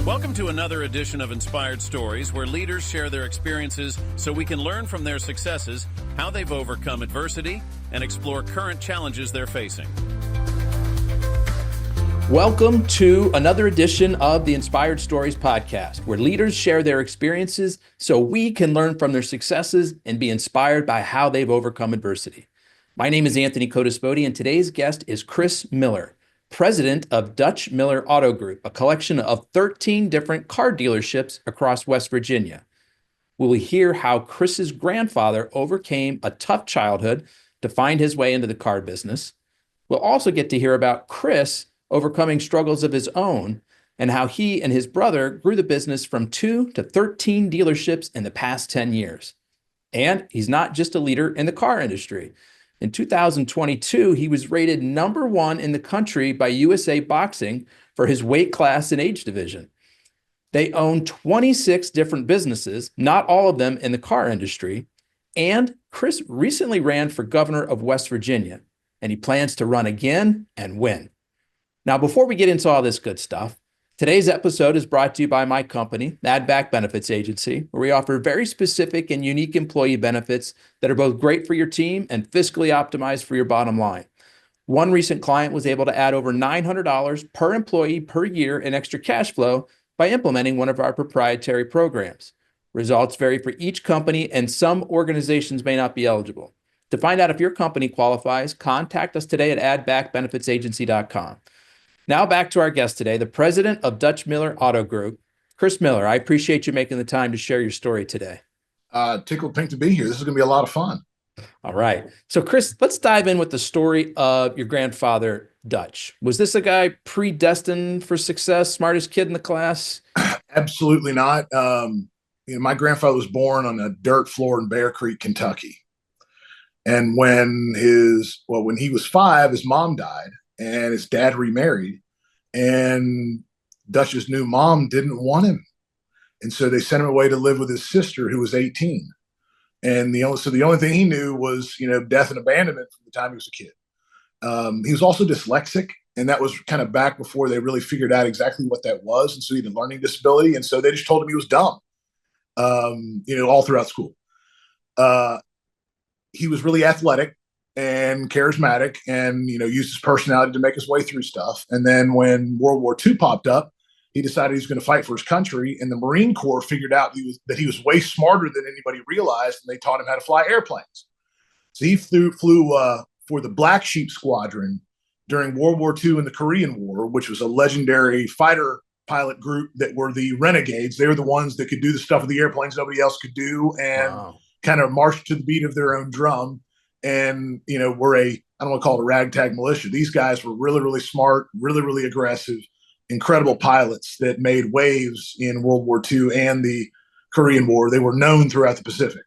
Welcome to another edition of Inspired Stories, where leaders share their experiences so we can learn from their successes, how they've overcome adversity, and explore current challenges they're facing. Welcome to another edition of the Inspired Stories podcast, where leaders share their experiences so we can learn from their successes and be inspired by how they've overcome adversity. My name is Anthony Codispoti, and today's guest is Chris Miller, president of Dutch Miller Auto Group, a collection of 13 different car dealerships across West Virginia. We will hear how Chris's grandfather overcame a tough childhood to find his way into the car business. We'll also get to hear about Chris overcoming struggles of his own and how he and his brother grew the business from 2 to 13 dealerships in the past 10 years. And he's not just a leader in the car industry. In 2022, he was rated number 1 in the country by USA Boxing for his weight class and age division. They own 26 different businesses, not all of them in the car industry. And Chris recently ran for governor of West Virginia, and he plans to run again and win. Now, before we get into all this good stuff, today's episode is brought to you by my company, Add-Back Benefits Agency, where we offer very specific and unique employee benefits that are both great for your team and fiscally optimized for your bottom line. One recent client was able to add over $900 per employee per year in extra cash flow by implementing one of our proprietary programs. Results vary for each company, and some organizations may not be eligible. To find out if your company qualifies, contact us today at addbackbenefitsagency.com. Now back to our guest today, the president of Dutch Miller Auto Group, Chris Miller. I appreciate you making the time to share your story today. Tickled pink to be here. This is going to be a lot of fun. All right. So Chris, let's dive in with the story of your grandfather, Dutch. Was this a guy predestined for success, smartest kid in the class? Absolutely not. My grandfather was born on a dirt floor in Bear Creek, Kentucky. And when he was 5, his mom died. And his dad remarried, and Dutch's new mom didn't want him. And so they sent him away to live with his sister, who was 18. And the only thing he knew was, death and abandonment from the time he was a kid. He was also dyslexic, and that was kind of back before they really figured out exactly what that was. And so he had a learning disability. And so they just told him he was dumb, all throughout school. He was really athletic and charismatic, and used his personality to make his way through stuff. And then when World War II popped up, he decided he was going to fight for his country. And the Marine Corps figured out that he was way smarter than anybody realized, and they taught him how to fly airplanes. So he flew for the Black Sheep Squadron during World War II and the Korean War, which was a legendary fighter pilot group that were the renegades. They were the ones that could do the stuff with the airplanes nobody else could do, and kind of marched to the beat of their own drum. And, we're I don't want to call it a ragtag militia. These guys were really, really smart, really, really aggressive, incredible pilots that made waves in World War II and the Korean War. They were known throughout the Pacific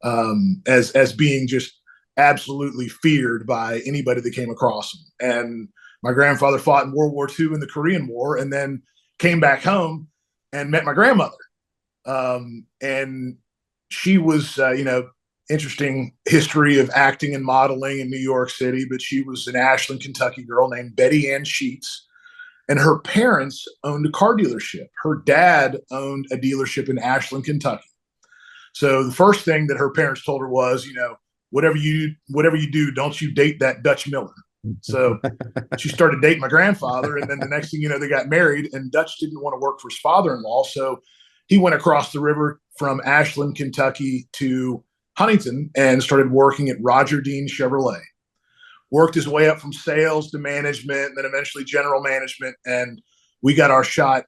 as being just absolutely feared by anybody that came across them. And my grandfather fought in World War II and the Korean War, and then came back home and met my grandmother. And she was, interesting history of acting and modeling in New York City, but she was an Ashland, Kentucky girl named Betty Ann Sheets. And her parents owned a car dealership. Her dad owned a dealership in Ashland, Kentucky. So the first thing that her parents told her was, whatever you do, don't you date that Dutch Miller. So she started dating my grandfather. And then the next thing you know, they got married, and Dutch didn't want to work for his father-in-law. So he went across the river from Ashland, Kentucky to Huntington and started working at Roger Dean Chevrolet. Worked his way up from sales to management, and then eventually general management. And we got our shot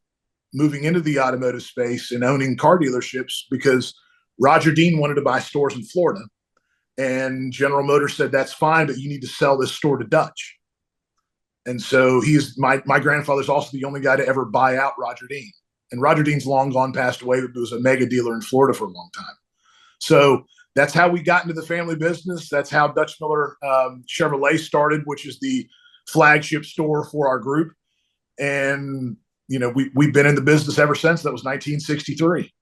moving into the automotive space and owning car dealerships because Roger Dean wanted to buy stores in Florida. And General Motors said, that's fine, but you need to sell this store to Dutch. And so my grandfather's also the only guy to ever buy out Roger Dean. And Roger Dean's long gone, passed away, but was a mega dealer in Florida for a long time. So that's how we got into the family business. That's how Dutch Miller Chevrolet started, which is the flagship store for our group. And, we've been in the business ever since. That was 1963.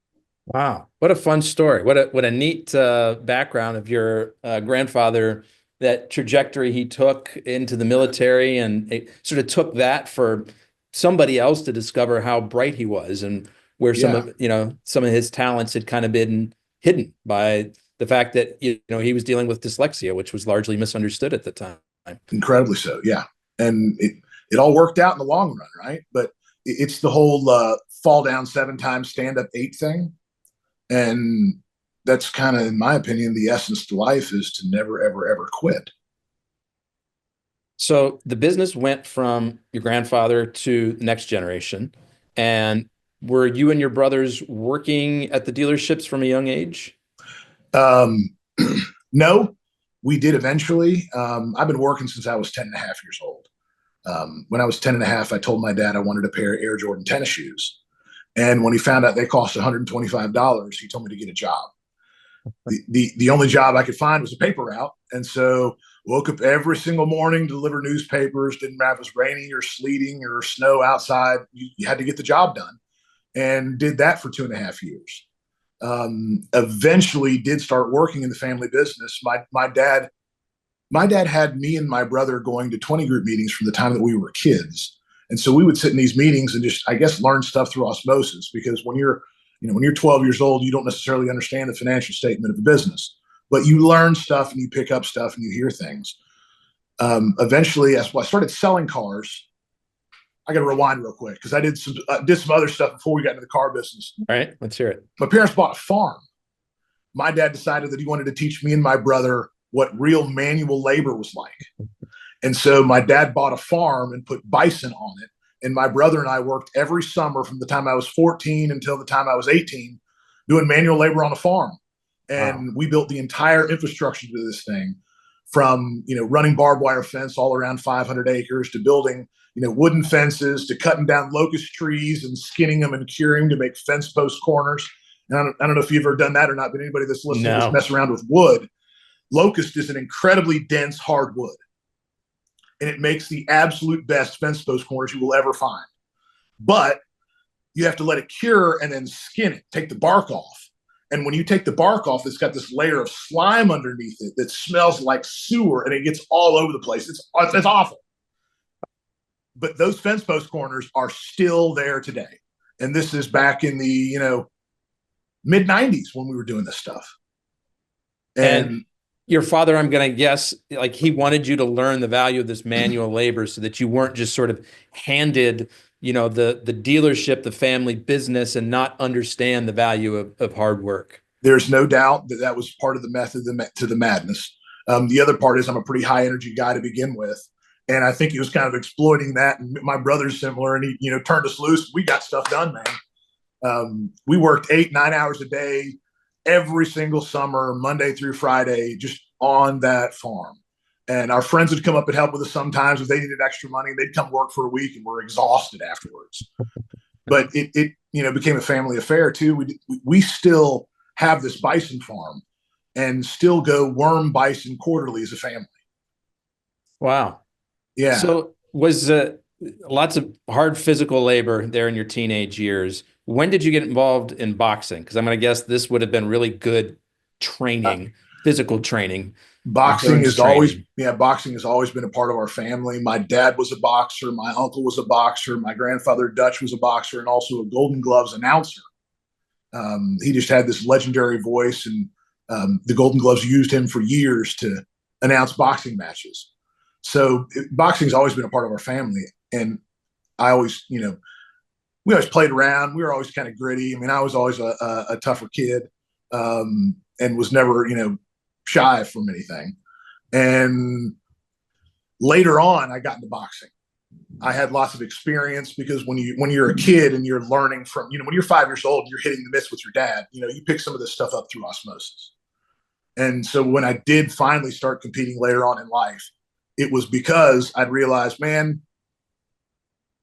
Wow. What a fun story. What a neat background of your grandfather, that trajectory he took into the military, and it sort of took that for somebody else to discover how bright he was and where some Yeah, of, some of his talents had kind of been hidden by the fact that, he was dealing with dyslexia, which was largely misunderstood at the time. incredibly so. Yeah. And it all worked out in the long run, right? But it's the whole fall down 7 times, stand up 8 thing. And that's kind of, in my opinion, the essence to life is to never, ever, ever quit. So the business went from your grandfather to the next generation. And were you and your brothers working at the dealerships from a young age? Um, no, we did eventually. I've been working since I was 10 and a half years old. When I was 10 and a half, I told my dad I wanted a pair of Air Jordan tennis shoes. And when he found out they cost $125, he told me to get a job. The only job I could find was a paper route. And so woke up every single morning to deliver newspapers. Didn't matter if it was raining or sleeting or snow outside. You had to get the job done, and did that for 2.5 years. Eventually did start working in the family business. My dad had me and my brother going to 20 group meetings from the time that we were kids. And so we would sit in these meetings and just, I guess, learn stuff through osmosis, because when you're 12 years old, you don't necessarily understand the financial statement of the business, but you learn stuff and you pick up stuff and you hear things. Eventually, as I started selling cars, I got to rewind real quick because I did some other stuff before we got into the car business. All right, let's hear it. My parents bought a farm. My dad decided that he wanted to teach me and my brother what real manual labor was like. And so my dad bought a farm and put bison on it. And my brother and I worked every summer from the time I was 14 until the time I was 18 doing manual labor on a farm. And we built the entire infrastructure to this thing, from, running barbed wire fence all around 500 acres to building, wooden fences, to cutting down locust trees and skinning them and curing to make fence post corners. And I don't know if you've ever done that or not, but anybody that's listening just mess around with wood. Locust is an incredibly dense hardwood, and it makes the absolute best fence post corners you will ever find. But you have to let it cure and then skin it, take the bark off. And when you take the bark off, it's got this layer of slime underneath it that smells like sewer, and it gets all over the place. It's awful. But those fence post corners are still there today. And this is back in the, mid 90s when we were doing this stuff. And your father, I'm going to guess, like, he wanted you to learn the value of this manual labor so that you weren't just sort of handed, the dealership, the family business, and not understand the value of hard work. There's no doubt that was part of the method to the madness. The other part is I'm a pretty high energy guy to begin with. And I think he was kind of exploiting that. And my brother's similar, and he, turned us loose. We got stuff done, man. We worked 8-9 hours a day every single summer, Monday through Friday, just on that farm. And our friends would come up and help with us sometimes if they needed extra money. They'd come work for a week and were exhausted afterwards. But it became a family affair too. We still have this bison farm and still go worm bison quarterly as a family. Wow. Yeah. So was lots of hard physical labor there in your teenage years. When did you get involved in boxing? Because I'm going to guess this would have been really good training, physical training. Boxing has always been a part of our family. My dad was a boxer. My uncle was a boxer. My grandfather Dutch was a boxer and also a Golden Gloves announcer. He just had this legendary voice, and the Golden Gloves used him for years to announce boxing matches. So boxing has always been a part of our family. And I always, we always played around. We were always kind of gritty. I mean, I was always a tougher kid, and was never, shy from anything. And later on, I got into boxing. I had lots of experience because when you're a kid and you're learning from, when you're 5 years old, you're hitting the mitts with your dad, you pick some of this stuff up through osmosis. And so when I did finally start competing later on in life, it was because I'd realized, man,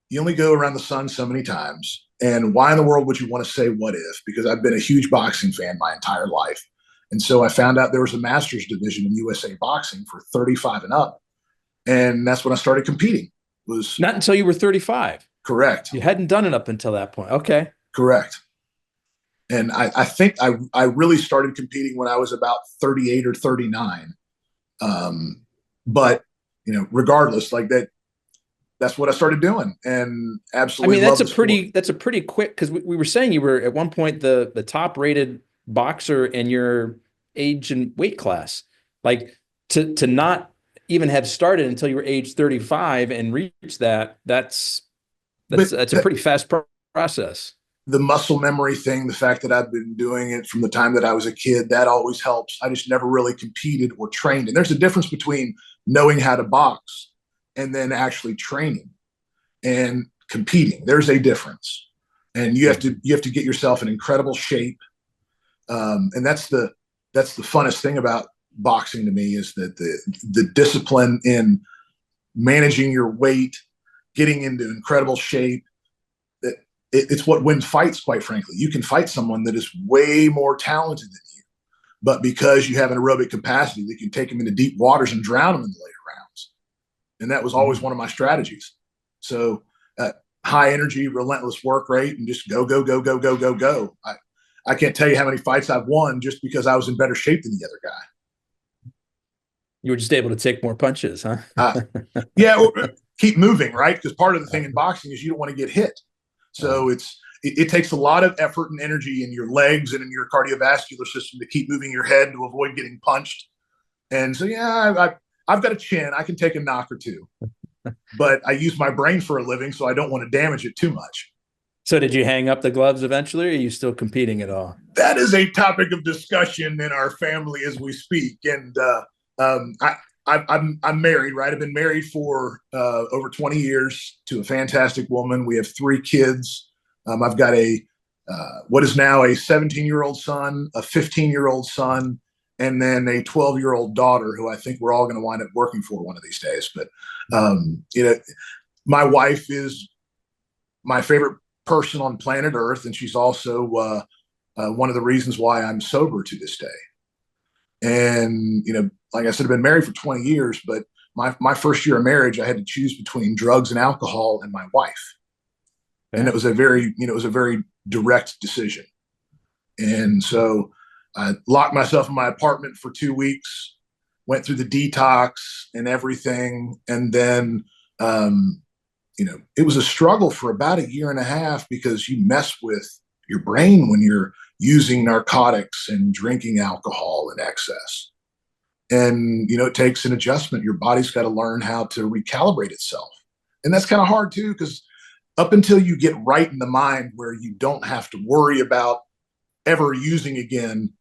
you only go around the sun so many times. And why in the world would you want to say what if? Because I've been a huge boxing fan my entire life. And so I found out there was a master's division in USA boxing for 35 and up. And that's when I started competing. Was not until you were 35. Correct. You hadn't done it up until that point. Okay. Correct. And I think I really started competing when I was about 38 or 39. But, regardless, like that's what I started doing, and I absolutely mean, love the sport. that's a pretty quick, because we were saying you were at one point the top rated boxer in your age and weight class. Like to not even have started until you were age 35 and reach that, But that's a pretty fast process. the muscle memory thing, the fact that I've been doing it from the time that I was a kid, that always helps. I just never really competed or trained. And there's a difference between knowing how to box and then actually training and competing. There's a difference. And you have to get yourself in incredible shape. And that's the funnest thing about boxing to me, is that the discipline in managing your weight, getting into incredible shape. It's what wins fights, quite frankly. You can fight someone that is way more talented than you, but because you have an aerobic capacity, they can take them into deep waters and drown them in the later rounds. And that was always one of my strategies. So high energy, relentless work rate, and just go, go, go, go, go, go, go. I can't tell you how many fights I've won just because I was in better shape than the other guy. You were just able to take more punches, huh? Yeah, keep moving, right? Because part of the thing in boxing is you don't want to get hit. So it takes a lot of effort and energy in your legs and in your cardiovascular system to keep moving your head to avoid getting punched. And so, yeah, I've got a chin. I can take a knock or two, but I use my brain for a living, so I don't want to damage it too much. So did you hang up the gloves eventually, or are you still competing at all? That is a topic of discussion in our family as we speak. And I'm married, right? I've been married for over 20 years to a fantastic woman. We have 3 kids. I've got what is now a 17-year-old son, a 15-year-old son, and then a 12-year-old daughter who I think we're all going to wind up working for one of these days. But, my wife is my favorite person on planet Earth, and she's also one of the reasons why I'm sober to this day. And, like I said, I've been married for 20 years, but my first year of marriage, I had to choose between drugs and alcohol and my wife. And it was a very direct decision. And so I locked myself in my apartment for 2 weeks, went through the detox and everything. And then, it was a struggle for about a year and a half, because you mess with your brain when you're using narcotics and drinking alcohol in excess. And, it takes an adjustment. Your body's got to learn how to recalibrate itself. And that's kind of hard too, because up until you get right in the mind where you don't have to worry about ever using again,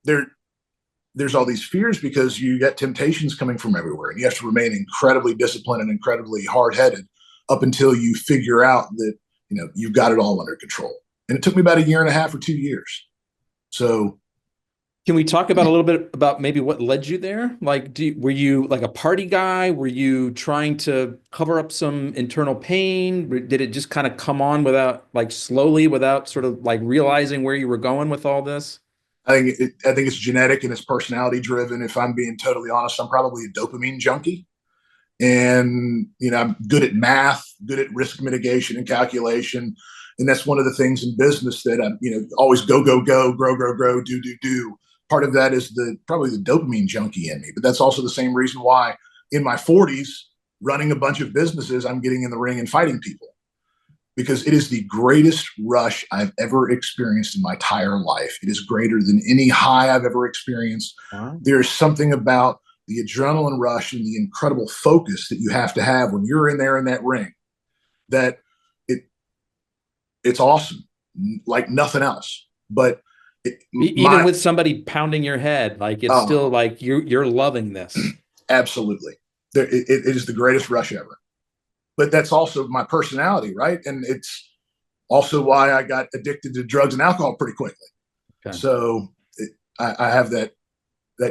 there's all these fears, because you get temptations coming from everywhere, and you have to remain incredibly disciplined and incredibly hard-headed up until you figure out that, you've got it all under control. And it took me about a year and a half or 2 years. So can we talk about a little bit about maybe what led you there? Like, were you like a party guy? Were you trying to cover up some internal pain? Did it just kind of come on slowly, without sort of like realizing where you were going with all this? I think it's genetic and it's personality driven. If I'm being totally honest, I'm probably a dopamine junkie. And, I'm good at math, good at risk mitigation and calculation. And that's one of the things in business that I'm, always go, go, go, grow, grow, grow, do, do, do. Part of that is probably the dopamine junkie in me. But that's also the same reason why in my 40s, running a bunch of businesses, I'm getting in the ring and fighting people, because it is the greatest rush I've ever experienced in my entire life. It is greater than any high I've ever experienced. Wow. There's something about the adrenaline rush and the incredible focus that you have to have when you're in there in that ring, that it's awesome, like nothing else. But even with somebody pounding your head, like it's still like you're loving this. Absolutely. It is the greatest rush ever. But that's also my personality, right? And it's also why I got addicted to drugs and alcohol pretty quickly. Okay. So I have that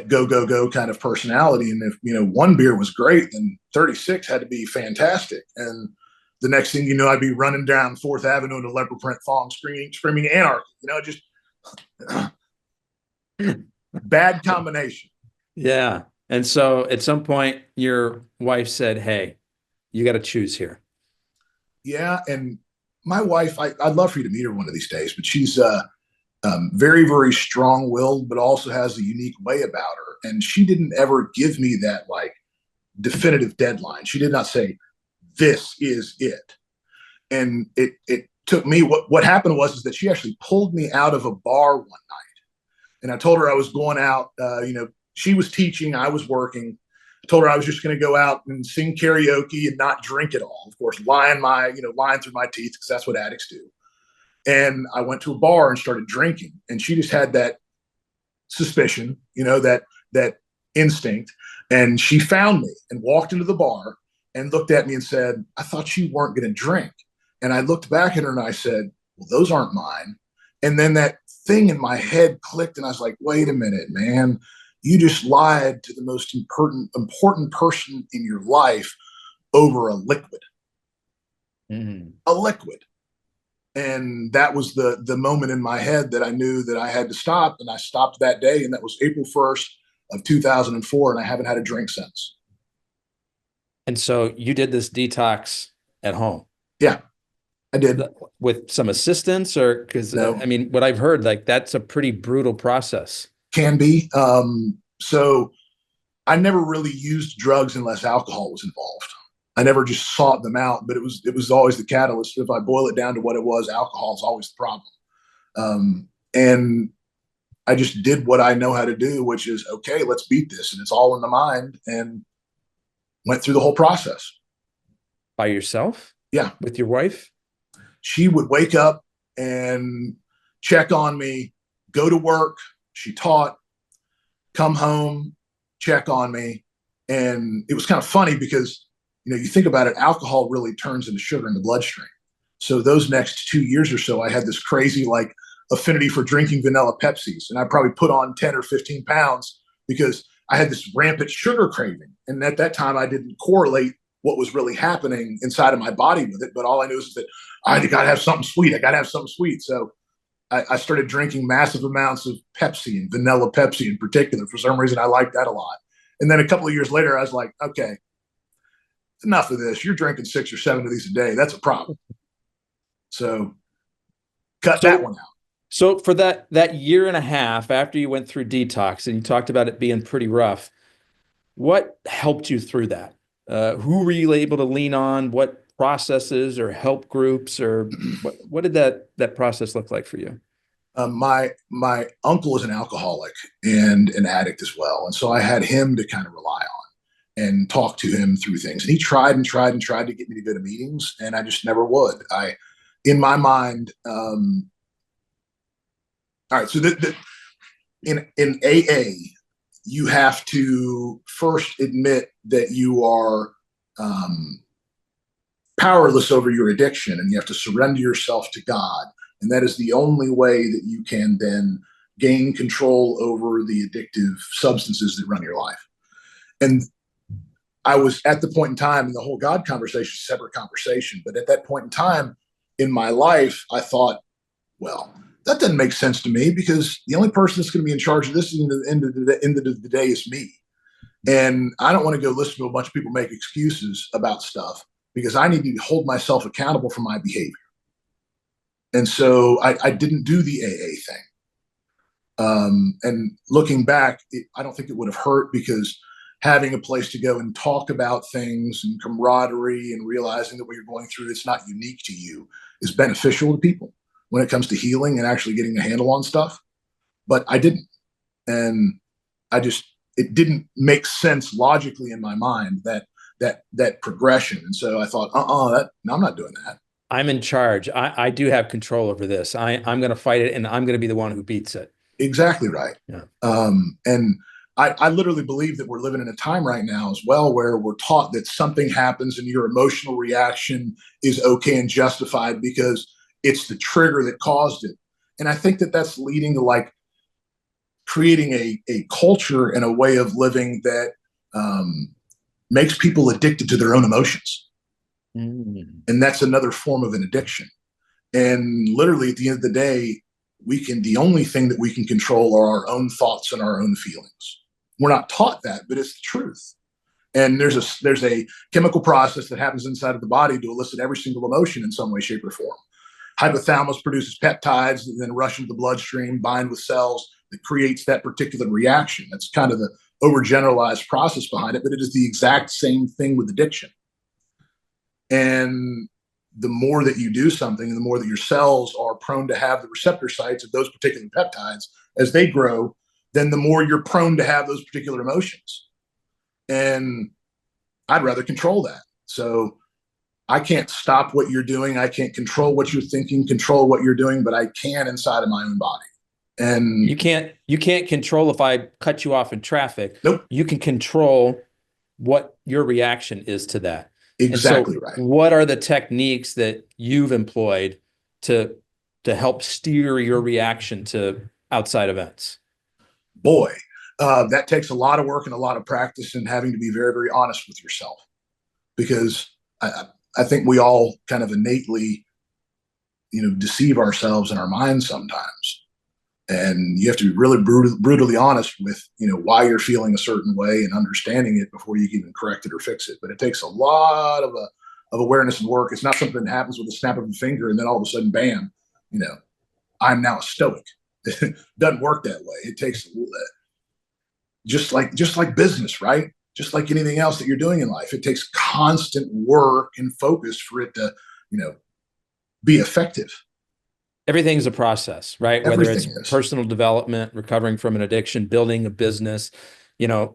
go, go, go kind of personality. And if, one beer was great, then 36 had to be fantastic. And the next thing you know, I'd be running down 4th Avenue in a leopard print thong, screaming anarchy, just bad combination. Yeah. And so at some point your wife said, "Hey, you got to choose here." Yeah. And my wife, I'd love for you to meet her one of these days, but she's very, very strong-willed, but also has a unique way about her. And she didn't ever give me that like definitive deadline. She did not say, this is it. And it took me, what happened was is that she actually pulled me out of a bar one night. And I told her I was going out, she was teaching, I was working. I told her I was just going to go out and sing karaoke and not drink at all. Of course, lying through my teeth, because that's what addicts do. And I went to a bar and started drinking. And she just had that suspicion, that instinct. And she found me and walked into the bar and looked at me and said, "I thought you weren't going to drink." And I looked back at her and I said, "Well, those aren't mine." And then that thing in my head clicked, and I was like, "Wait a minute, man. You just lied to the most important person in your life over a liquid." A liquid. And that was the moment in my head that I knew that I had to stop. And I stopped that day. And that was April 1st of 2004. And I haven't had a drink since. And so you did this detox at home? Yeah, I did. With some assistance, or because No. What I've heard, like, that's a pretty brutal process. Can be. So I never really used drugs unless alcohol was involved. I never just sought them out, but it was always the catalyst. If I boil it down to what it was, alcohol is always the problem. And I just did what I know how to do, which is, okay, let's beat this. And it's all in the mind, and went through the whole process. By yourself? Yeah. With your wife? She would wake up and check on me, go to work. She taught, come home, check on me. And it was kind of funny because, you think about it, alcohol really turns into sugar in the bloodstream. So those next 2 years or so, I had this crazy affinity for drinking vanilla Pepsis. And I probably put on 10 or 15 pounds because I had this rampant sugar craving. And at that time, I didn't correlate what was really happening inside of my body with it. But all I knew is that I got to have something sweet. I got to have something sweet. So I started drinking massive amounts of Pepsi, and vanilla Pepsi in particular. For some reason, I liked that a lot. And then a couple of years later, I was like, okay, enough of this. You're drinking 6 or 7 of these a day. That's a problem. So cut that one out. So for that year and a half after you went through detox, and you talked about it being pretty rough, what helped you through that? Who were you able to lean on? What processes or help groups, or what did that process look like for you? My uncle is an alcoholic and an addict as well. And so I had him to kind of rely on and talk to him through things. And he tried to get me to go to meetings, and I just never would. In my mind, all right, so in AA, you have to first admit that you are powerless over your addiction, and you have to surrender yourself to God. And that is the only way that you can then gain control over the addictive substances that run your life. And I was at the point in time, and the whole God conversation is a separate conversation, but at that point in time in my life, I thought, well, that doesn't make sense to me, because the only person that's going to be in charge of this at the end of the day is me. And I don't want to go listen to a bunch of people make excuses about stuff, because I need to hold myself accountable for my behavior. And so I didn't do the AA thing. And looking back, I don't think it would have hurt, because having a place to go and talk about things and camaraderie and realizing that what you're going through, it's not unique to you, is beneficial to people when it comes to healing and actually getting a handle on stuff. But I didn't. And it didn't make sense logically in my mind, that progression. And so I thought, no, I'm not doing that. I'm in charge. I do have control over this. I'm going to fight it, and I'm going to be the one who beats it. Exactly right. Yeah. And I literally believe that we're living in a time right now as well, where we're taught that something happens and your emotional reaction is okay and justified because it's the trigger that caused it. And I think that that's leading to creating a culture and a way of living that makes people addicted to their own emotions. And that's another form of an addiction. And literally at the end of the day, the only thing that we can control are our own thoughts and our own feelings. We're not taught that, but it's the truth. And there's a chemical process that happens inside of the body to elicit every single emotion in some way, shape, or form. Hypothalamus produces peptides that then rush into the bloodstream, bind with cells, that creates that particular reaction. That's kind of the overgeneralized process behind it, but it is the exact same thing with addiction. And the more that you do something, and the more that your cells are prone to have the receptor sites of those particular peptides as they grow, then the more you're prone to have those particular emotions. And I'd rather control that. So I can't stop what you're doing. I can't control what you're thinking, control what you're doing, but I can inside of my own body. And you can't control if I cut you off in traffic. Nope. You can control what your reaction is to that. Exactly and so right. What are the techniques that you've employed to help steer your reaction to outside events? Boy, that takes a lot of work and a lot of practice, and having to be very, very honest with yourself, because I think we all kind of innately, deceive ourselves in our minds sometimes. And you have to be really brutally honest with, why you're feeling a certain way and understanding it before you can even correct it or fix it. But it takes a lot of awareness and work. It's not something that happens with a snap of a finger and then all of a sudden, bam, I'm now a stoic. It doesn't work that way. It takes just like business, right? Just like anything else that you're doing in life, it takes constant work and focus for it to, be effective. Everything's a process, right? Everything Whether it's is. personal development, recovering from an addiction, building a business. A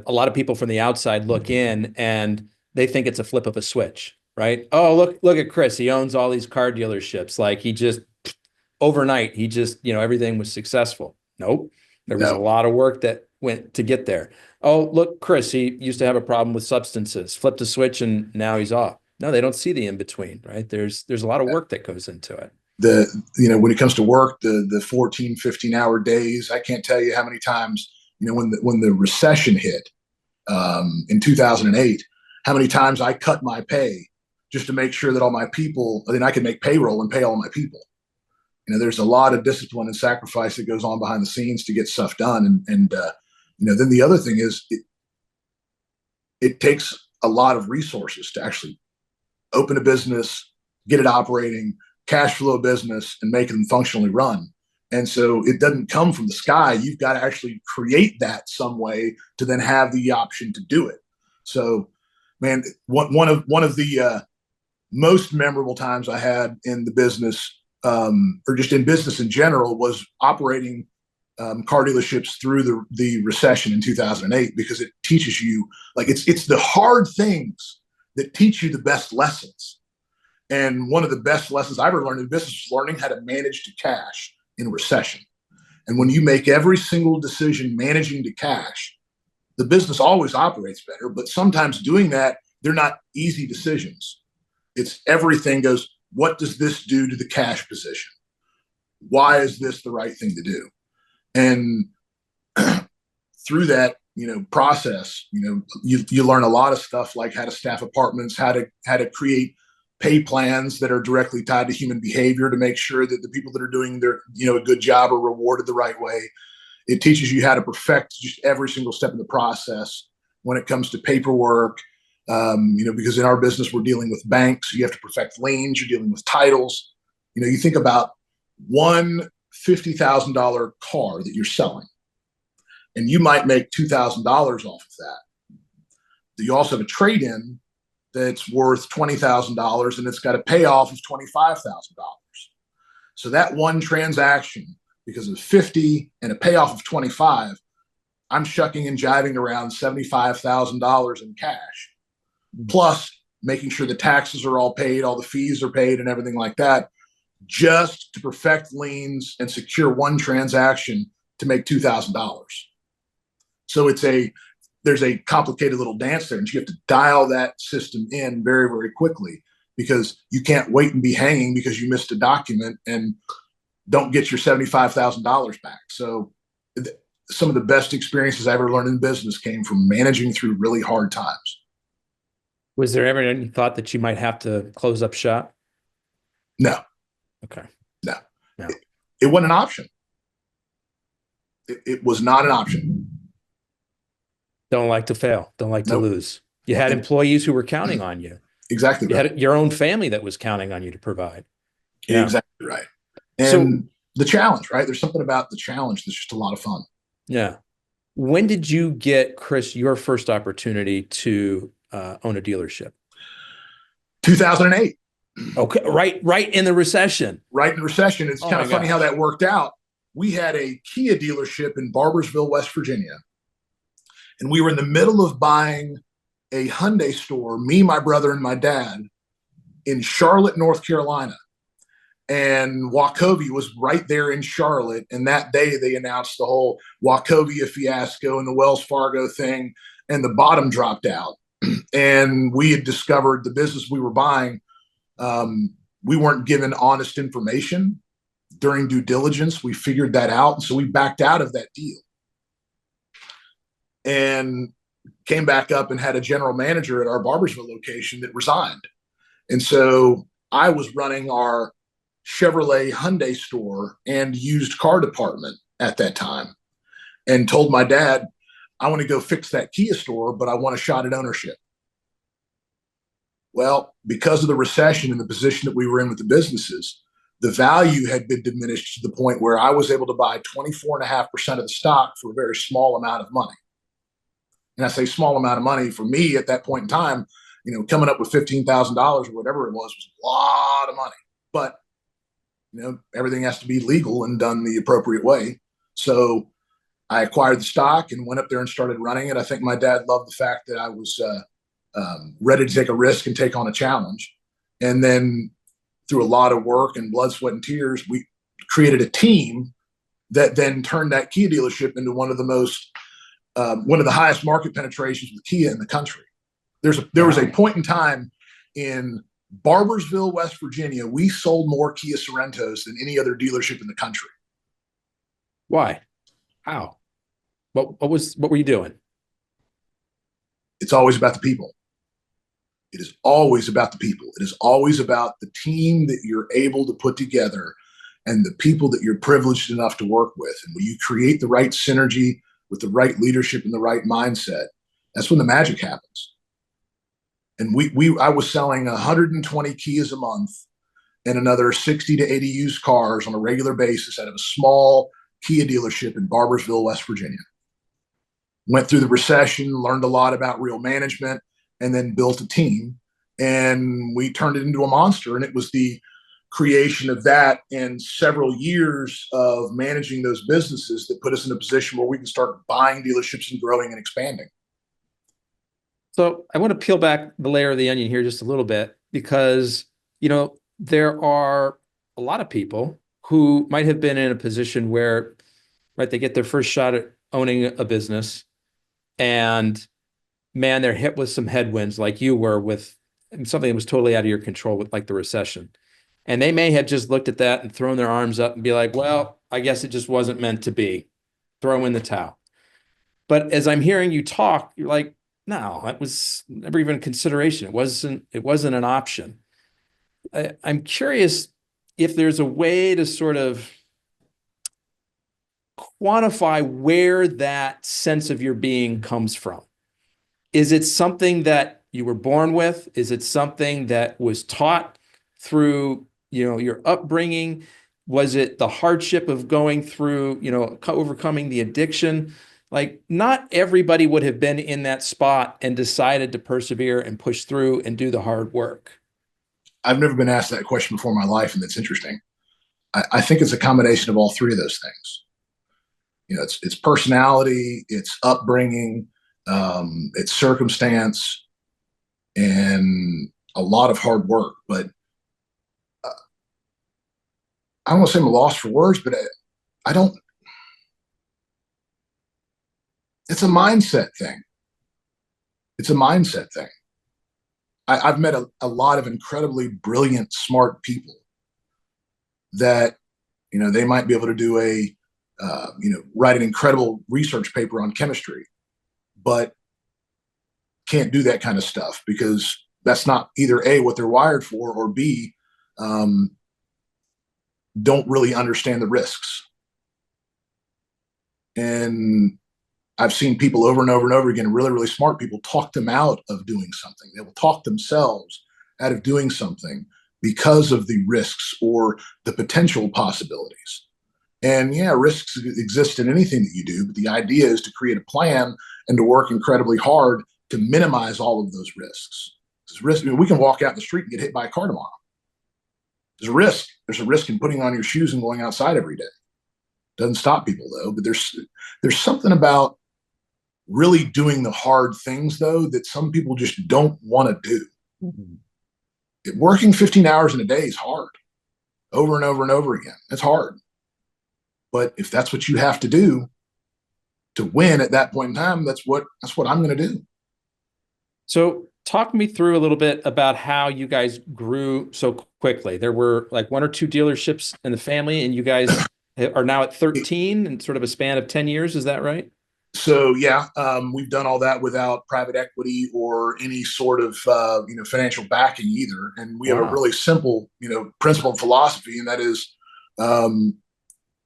lot of people from the outside look in and they think it's a flip of a switch, right? Oh, look at Chris. He owns all these car dealerships. Like he just overnight, everything was successful. Nope. There was a lot of work that went to get there. Oh, look, Chris, he used to have a problem with substances, flipped a switch and now he's off. No, they don't see the in between, right? There's a lot of work that goes into it. When it comes to work, the 14, 15-hour days, I can't tell you how many times, when the recession hit in 2008, how many times I cut my pay just to make sure that all my people, then I could make payroll and pay all my people. There's a lot of discipline and sacrifice that goes on behind the scenes to get stuff done. And then the other thing is it takes a lot of resources to actually open a business, get it operating, cash flow business, and make them functionally run. And so it doesn't come from the sky. You've got to actually create that some way to then have the option to do it. So, man, one of the most memorable times I had in the business, or just in business in general, was operating car dealerships through the recession in 2008, because it teaches you, like, it's the hard things that teach you the best lessons. And one of the best lessons I ever learned in business was learning how to manage to cash in a recession. And when you make every single decision managing to cash, the business always operates better. But sometimes doing that, they're not easy decisions. It's everything goes, what does this do to the cash position? Why is this the right thing to do? And through that, process, you learn a lot of stuff, like how to staff apartments, how to create pay plans that are directly tied to human behavior to make sure that the people that are doing their, a good job are rewarded the right way. It teaches you how to perfect just every single step of the process when it comes to paperwork, because in our business, we're dealing with banks. So you have to perfect liens, you're dealing with titles. You think about one $50,000 car that you're selling, and you might make $2,000 off of that. You also have a trade-in that's worth $20,000, and it's got a payoff of $25,000. So that one transaction, because of 50 and a payoff of 25, I'm shucking and jiving around $75,000 in cash, plus making sure the taxes are all paid, all the fees are paid, and everything like that, just to perfect liens and secure one transaction to make $2,000. So there's a complicated little dance there, and you have to dial that system in very, very quickly, because you can't wait and be hanging because you missed a document and don't get your $75,000 back. So some of the best experiences I ever learned in business came from managing through really hard times. Was there ever any thought that you might have to close up shop? No. Okay. No. It wasn't an option. It was not an option. Don't like to fail. Don't like to lose. You had employees who were counting on you. Exactly. You had your own family that was counting on you to provide. Yeah. Exactly right. And the challenge, right? There's something about the challenge that's just a lot of fun. Yeah. When did you get, Chris, your first opportunity to own a dealership? 2008. Okay, right in the recession. Right in the recession. It's kind of funny how that worked out. We had a Kia dealership in Barbersville, West Virginia, and we were in the middle of buying a Hyundai store, me, my brother, and my dad, in Charlotte, North Carolina. And Wachovia was right there in Charlotte. And that day they announced the whole Wachovia fiasco and the Wells Fargo thing, and the bottom dropped out. And we had discovered the business we were buying. We weren't given honest information during due diligence. We figured that out. And so we backed out of that deal and came back up and had a general manager at our Barbersville location that resigned. And so I was running our Chevrolet Hyundai store and used car department at that time, and told my dad, I want to go fix that Kia store, but I want a shot at ownership. Well, because of the recession and the position that we were in with the businesses, the value had been diminished to the point where I was able to buy 24.5% of the stock for a very small amount of money. And I say small amount of money for me at that point in time, coming up with $15,000 or whatever it was a lot of money. But everything has to be legal and done the appropriate way. So I acquired the stock and went up there and started running it. I think my dad loved the fact that I was ready to take a risk and take on a challenge. And then through a lot of work and blood, sweat, and tears, we created a team that then turned that Kia dealership into one of the highest market penetrations with Kia in the country. There was a point in time in Barbersville, West Virginia, we sold more Kia Sorentos than any other dealership in the country. Why? How? What were you doing? It's always about the people. It is always about the people. It is always about the team that you're able to put together and the people that you're privileged enough to work with. And when you create the right synergy with the right leadership and the right mindset, that's when the magic happens. And I was selling 120 Kias a month and another 60 to 80 used cars on a regular basis out of a small Kia dealership in Barbersville, West Virginia. Went through the recession, learned a lot about real management, and then built a team. And we turned it into a monster. And it was the creation of that and several years of managing those businesses that put us in a position where we can start buying dealerships and growing and expanding. So I want to peel back the layer of the onion here just a little bit, because, there are a lot of people who might have been in a position where, right, they get their first shot at owning a business and, man, they're hit with some headwinds like you were with something that was totally out of your control with like the recession. And they may have just looked at that and thrown their arms up and be like, well, I guess it just wasn't meant to be. Throw in the towel. But as I'm hearing you talk, you're like, no, that was never even a consideration. It wasn't an option. I'm curious if there's a way to sort of quantify where that sense of your being comes from. Is it something that you were born with? Is it something that was taught through, your upbringing? Was it the hardship of going through, overcoming the addiction? Like, not everybody would have been in that spot and decided to persevere and push through and do the hard work. I've never been asked that question before in my life, and that's interesting. I think it's a combination of all three of those things. It's personality, it's upbringing, it's circumstance, and a lot of hard work. But I don't want to say I'm a loss for words, but I don't. It's a mindset thing. It's a mindset thing. I've met a lot of incredibly brilliant, smart people that, they might be able to do write an incredible research paper on chemistry, but can't do that kind of stuff because that's not either A, what they're wired for, or B, don't really understand the risks. And I've seen people over and over and over again, really, really smart people, talk them out of doing something. They will talk themselves out of doing something because of the risks or the potential possibilities. And yeah, risks exist in anything that you do, but the idea is to create a plan and to work incredibly hard to minimize all of those risks. There's a risk. I mean, we can walk out in the street and get hit by a car tomorrow. There's a risk. There's a risk in putting on your shoes and going outside every day. Doesn't stop people though. But there's something about really doing the hard things though that some people just don't want to do. Mm-hmm. Working 15 hours in a day is hard, over and over and over again. It's hard. But if that's what you have to do to win at that point in time, that's what I'm going to do. So talk me through a little bit about how you guys grew so quickly. There were like 1 or 2 dealerships in the family, and you guys are now at 13 in sort of a span of 10 years. Is that right? So yeah, we've done all that without private equity or any sort of financial backing either. And we have a really simple principle and philosophy, and that is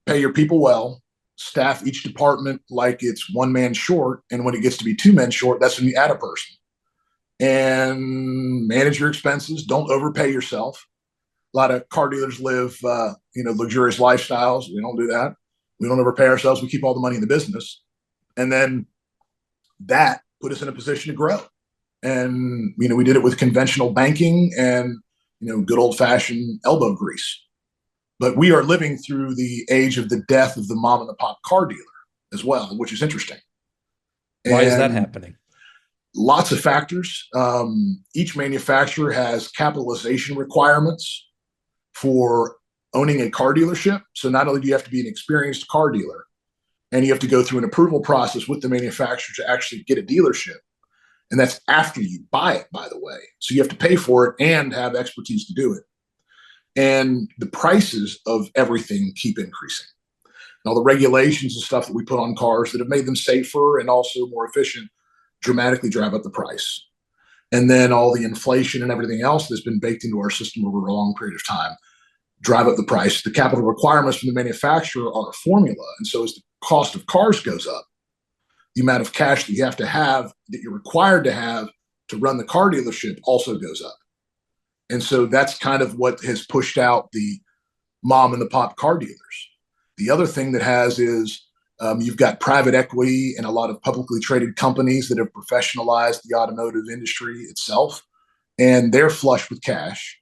pay your people well, staff each department like it's one man short, and when it gets to be 2 men short, that's when you add a person. And manage your expenses. Don't overpay yourself. A lot of car dealers live luxurious lifestyles. We don't do that. We don't overpay ourselves. We keep all the money in the business. And then that put us in a position to grow. And, we did it with conventional banking and, good old fashioned elbow grease. But we are living through the age of the death of the mom and the pop car dealer as well, which is interesting. Why is that happening? Lots of factors. Each manufacturer has capitalization requirements for owning a car dealership. So not only do you have to be an experienced car dealer, and you have to go through an approval process with the manufacturer to actually get a dealership. And that's after you buy it, by the way. So you have to pay for it and have expertise to do it. And the prices of everything keep increasing. And all the regulations and stuff that we put on cars that have made them safer and also more efficient dramatically drive up the price. And then all the inflation and everything else that's been baked into our system over a long period of time drive up the price. The capital requirements from the manufacturer are a formula. And so as the cost of cars goes up, the amount of cash that you have to have, that you're required to have to run the car dealership also goes up. And so that's kind of what has pushed out the mom and the pop car dealers. The other thing that has is you've got private equity and a lot of publicly traded companies that have professionalized the automotive industry itself, and they're flush with cash,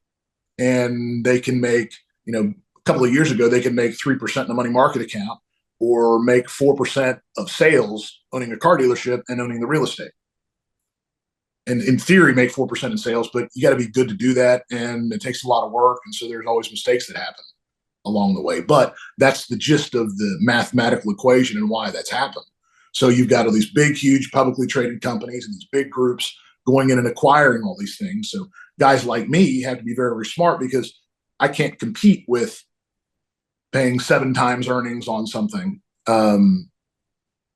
and they can make, a couple of years ago, they could make 3% in a money market account or make 4% of sales owning a car dealership and owning the real estate. And in theory, make 4% in sales, but you got to be good to do that. And it takes a lot of work. And so there's always mistakes that happen along the way. But that's the gist of the mathematical equation and why that's happened. So you've got all these big, huge publicly traded companies and these big groups going in and acquiring all these things. So guys like me have to be very, very smart, because I can't compete with paying 7 times earnings on something.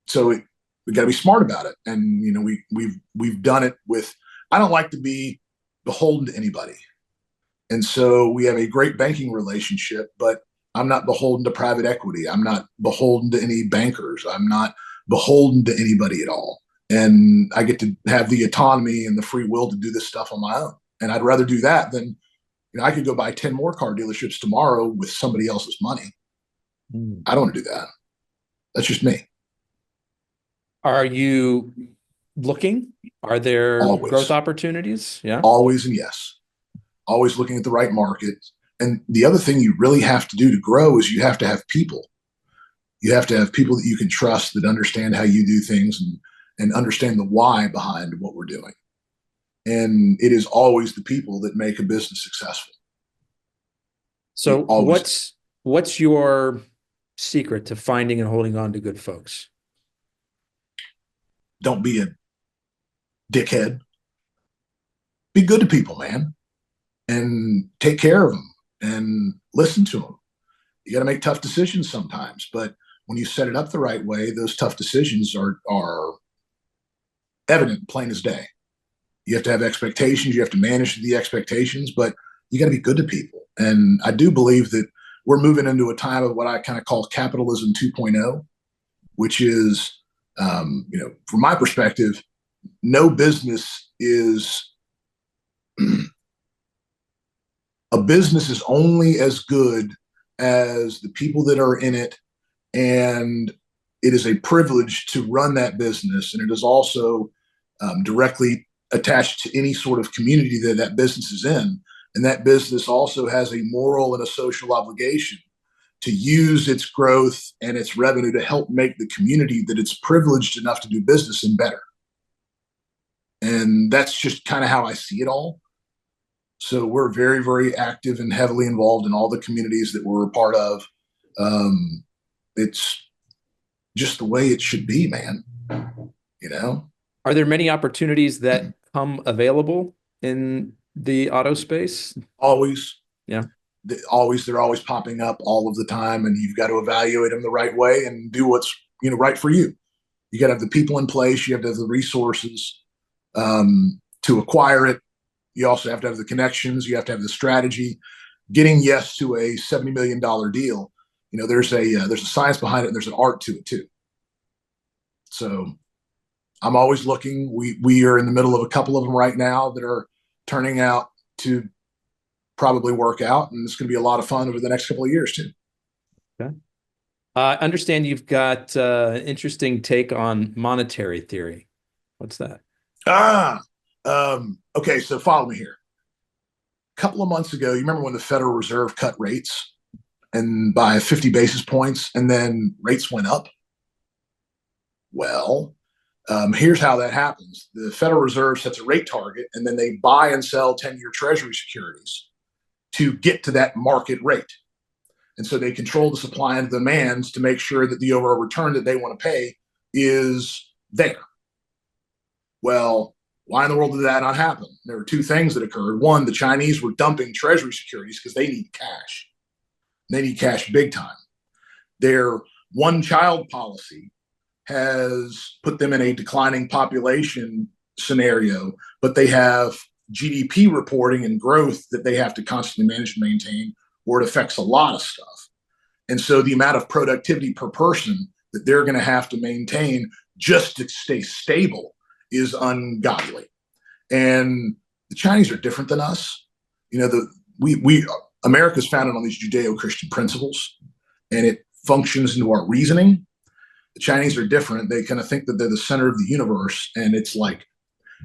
So we got to be smart about it. And, we've done it with, I don't like to be beholden to anybody. And so we have a great banking relationship, but I'm not beholden to private equity. I'm not beholden to any bankers. I'm not beholden to anybody at all. And I get to have the autonomy and the free will to do this stuff on my own. And I'd rather do that than, I could go buy 10 more car dealerships tomorrow with somebody else's money. I don't want to do that. That's just me. Are you looking? Are there Always. Growth opportunities? Yeah. Always and yes. Always looking at the right market. And the other thing you really have to do to grow is you have to have people. You have to have people that you can trust, that understand how you do things and understand the why behind what we're doing. And it is always the people that make a business successful. So what's your secret to finding and holding on to good folks? Don't be a dickhead. Be good to people, man, and take care of them and listen to them. You got to make tough decisions sometimes, but when you set it up the right way, those tough decisions are evident, plain as day. You have to have expectations. You have to manage the expectations, but you got to be good to people. And I do believe that we're moving into a time of what I kind of call capitalism 2.0, which is, from my perspective, no business is a business is only as good as the people that are in it. And it is a privilege to run that business. And it is also directly attached to any sort of community that that business is in. And that business also has a moral and a social obligation to use its growth and its revenue to help make the community that it's privileged enough to do business in better. And that's just kind of how I see it all. So we're very, very active and heavily involved in all the communities that we're a part of. It's just the way it should be, man. You know? Are there many opportunities that come available in the auto space? Always. Yeah. They're always popping up all of the time, and you've got to evaluate them the right way and do what's, right for you. You got to have the people in place. You have to have the resources to acquire it. You also have to have the connections. You have to have the strategy. Getting yes to a $70 million deal, there's a science behind it, and there's an art to it too. So I'm always looking. We are in the middle of a couple of them right now that are turning out to probably work out, and it's going to be a lot of fun over the next couple of years too. Okay. I understand you've got an interesting take on monetary theory. What's that? Okay, so follow me here. A couple of months ago, you remember when the Federal Reserve cut rates and by 50 basis points, and then rates went up? Well, here's how that happens. The Federal Reserve sets a rate target, and then they buy and sell 10-year Treasury securities to get to that market rate. And so they control the supply and demands to make sure that the overall return that they want to pay is there. Well, why in the world did that not happen? There were two things that occurred. One, the Chinese were dumping Treasury securities because they need cash. They need cash big time. Their one-child policy has put them in a declining population scenario, but they have GDP reporting and growth that they have to constantly manage and maintain, or it affects a lot of stuff. And so the amount of productivity per person that they're going to have to maintain just to stay stable is ungodly. And the Chinese are different than us. America's founded on these Judeo-Christian principles, and it functions into our reasoning. The Chinese are different. They kind of think that they're the center of the universe, and it's like,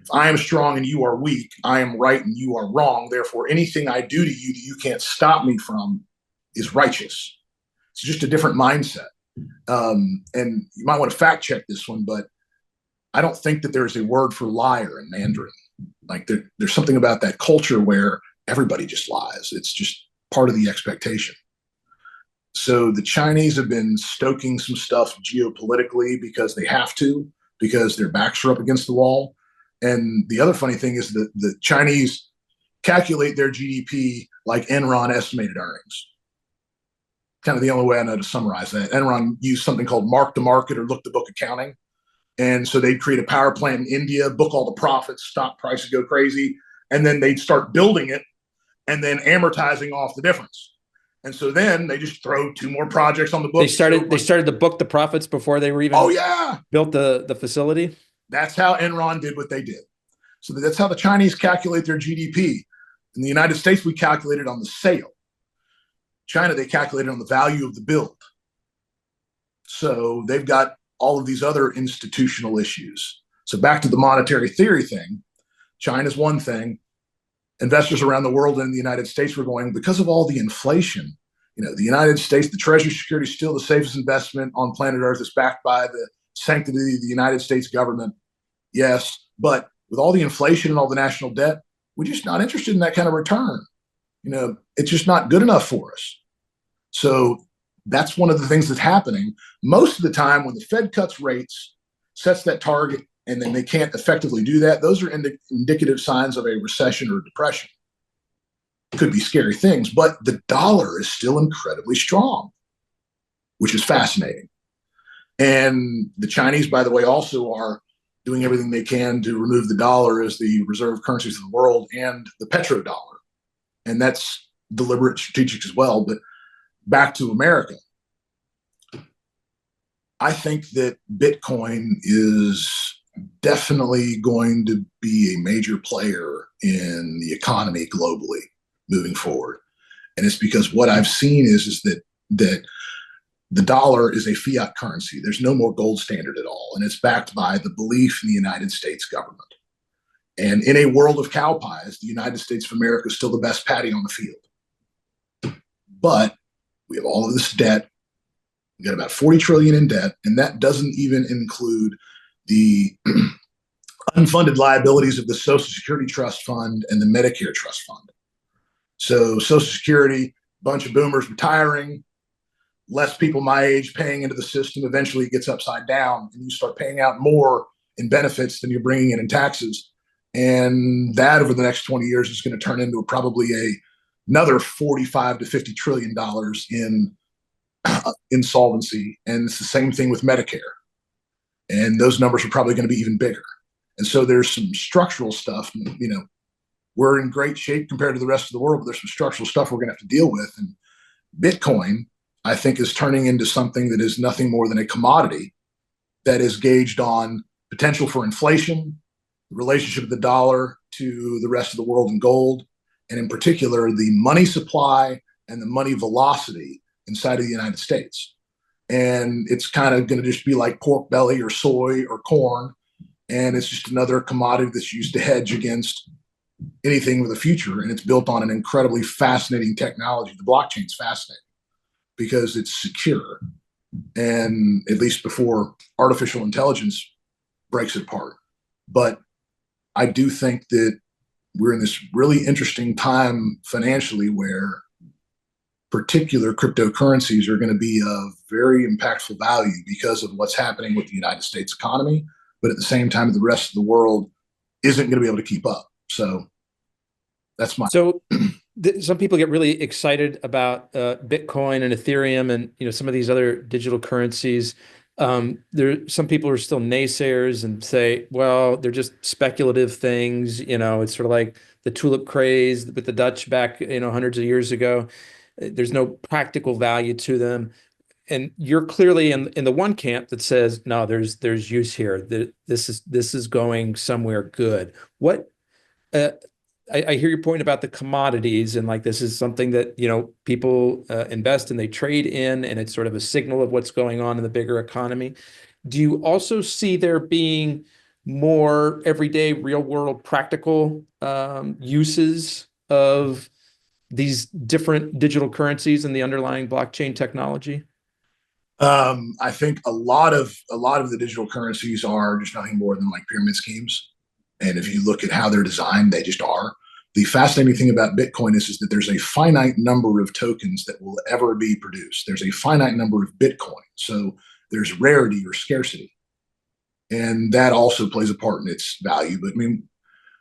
if I am strong and you are weak, I am right and you are wrong. Therefore, anything I do to you that you can't stop me from is righteous. It's just a different mindset. And you might want to fact check this one, but I don't think that there's a word for liar in Mandarin. Like there's something about that culture where everybody just lies. It's just part of the expectation. So the Chinese have been stoking some stuff geopolitically because they have to, because their backs are up against the wall. And the other funny thing is that the Chinese calculate their GDP like Enron estimated earnings. Kind of the only way I know to summarize that. Enron used something called mark to market or look to book accounting. And so they'd create a power plant in India, book all the profits, stock prices go crazy, and then they'd start building it and then amortizing off the difference. And so then they just throw two more projects on the book. They started to book the profits before they were even built the facility. That's how Enron did what they did. So that's how the Chinese calculate their GDP. In the United States, we calculate it on the sale. China, they calculate it on the value of the build. So they've got all of these other institutional issues. So back to the monetary theory thing, China's one thing. Investors around the world and in the United States were going, because of all the inflation, the United States, the Treasury security is still the safest investment on planet Earth. It's backed by the sanctity of the United States government. Yes, but with all the inflation and all the national debt, we're just not interested in that kind of return. It's just not good enough for us. So that's one of the things that's happening. Most of the time when the Fed cuts rates, sets that target, and then they can't effectively do that, those are indicative signs of a recession or depression. Could be scary things, but the dollar is still incredibly strong, which is fascinating. And the Chinese, by the way, also are doing everything they can to remove the dollar as the reserve currencies of the world and the petrodollar. And that's deliberate, strategic as well. But back to America, I think that Bitcoin is definitely going to be a major player in the economy globally moving forward. And it's because what I've seen is that the dollar is a fiat currency. There's no more gold standard at all. And it's backed by the belief in the United States government. And in a world of cow pies, the United States of America is still the best patty on the field. But we have all of this debt. We got about 40 trillion in debt, and that doesn't even include the unfunded liabilities of the Social Security Trust Fund and the Medicare Trust Fund. So Social Security, bunch of boomers retiring, less people my age paying into the system. Eventually it gets upside down and you start paying out more in benefits than you're bringing in taxes. And that over the next 20 years is going to turn into probably another 45 to 50 trillion dollars in insolvency. And it's the same thing with Medicare. And those numbers are probably going to be even bigger. And so there's some structural stuff, we're in great shape compared to the rest of the world, but there's some structural stuff we're going to have to deal with. And Bitcoin, I think, is turning into something that is nothing more than a commodity that is gauged on potential for inflation, the relationship of the dollar to the rest of the world in gold, and in particular, the money supply and the money velocity inside of the United States. And it's kind of going to just be like pork belly or soy or corn. And it's just another commodity that's used to hedge against anything with a future. And it's built on an incredibly fascinating technology. The blockchain's fascinating because it's secure. And at least before artificial intelligence breaks it apart. But I do think that we're in this really interesting time financially where particular cryptocurrencies are going to be of very impactful value because of what's happening with the United States economy. But at the same time, the rest of the world isn't going to be able to keep up. So that's my. So some people get really excited about Bitcoin and Ethereum and some of these other digital currencies. Some people are still naysayers and say, well, they're just speculative things. It's sort of like the tulip craze with the Dutch back, hundreds of years ago. There's no practical value to them. And you're clearly in the one camp that says, no, there's use here. This is going somewhere good. What I hear your point about the commodities and like this is something that people invest and they trade in, and it's sort of a signal of what's going on in the bigger economy. Do you also see there being more everyday, real world, practical uses of these different digital currencies and the underlying blockchain technology? I think a lot of the digital currencies are just nothing more than like pyramid schemes. And if you look at how they're designed, they just are. The fascinating thing about Bitcoin is that there's a finite number of tokens that will ever be produced. There's a finite number of Bitcoin. So there's rarity or scarcity. And that also plays a part in its value. But I mean,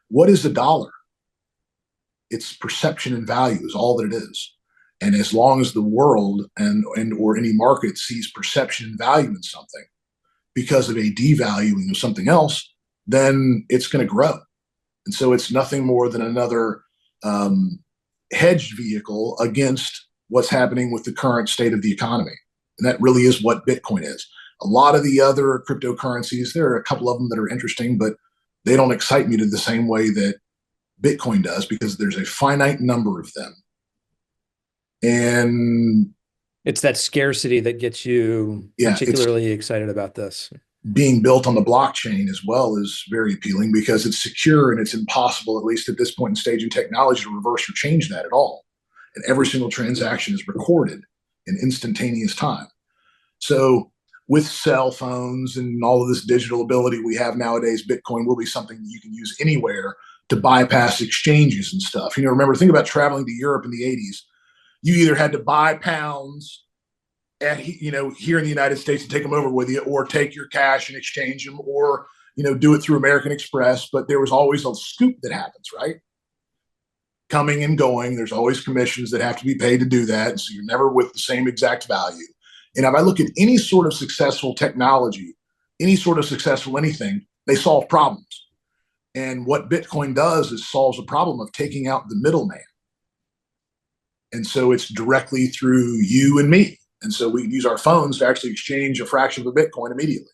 what is a dollar? Its perception and value is all that it is. And as long as the world and or any market sees perception and value in something because of a devaluing of something else, then it's going to grow. And so it's nothing more than another hedged vehicle against what's happening with the current state of the economy. And that really is what Bitcoin is. A lot of the other cryptocurrencies, there are a couple of them that are interesting, but they don't excite me to the same way that Bitcoin does because there's a finite number of them. And it's that scarcity that gets you particularly excited about this. Being built on the blockchain as well is very appealing because it's secure and it's impossible, at least at this point in stage in technology, to reverse or change that at all. And every single transaction is recorded in instantaneous time. So with cell phones and all of this digital ability we have nowadays, Bitcoin will be something that you can use anywhere to bypass exchanges and stuff. Remember, think about traveling to Europe in the 80s. You either had to buy pounds at, here in the United States and take them over with you, or take your cash and exchange them, or, do it through American Express. But there was always a scoop that happens, right? Coming and going. There's always commissions that have to be paid to do that. And so you're never with the same exact value. And if I look at any sort of successful technology, any sort of successful anything, they solve problems. And what Bitcoin does is solves a problem of taking out the middleman. And so it's directly through you and me. And so we use our phones to actually exchange a fraction of a Bitcoin immediately.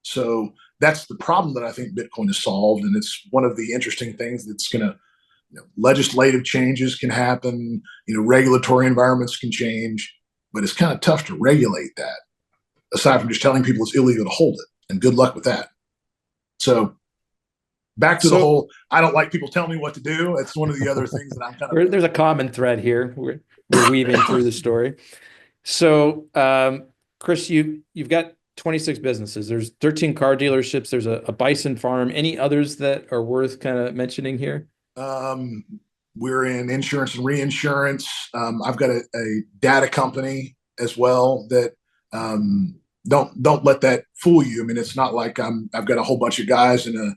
So that's the problem that I think Bitcoin has solved. And it's one of the interesting things that's going to, legislative changes can happen, regulatory environments can change, but it's kind of tough to regulate that aside from just telling people it's illegal to hold it, and good luck with that. So back to the So whole, I don't like people telling me what to do. It's one of the other things that I'm kind of. there's a common thread here. We're weaving through the story. So, Chris, you've got 26 businesses. There's 13 car dealerships. There's a bison farm. Any others that are worth kind of mentioning here? We're in insurance and reinsurance. I've got a data company as well that don't let that fool you. I mean, it's not like I've got a whole bunch of guys in a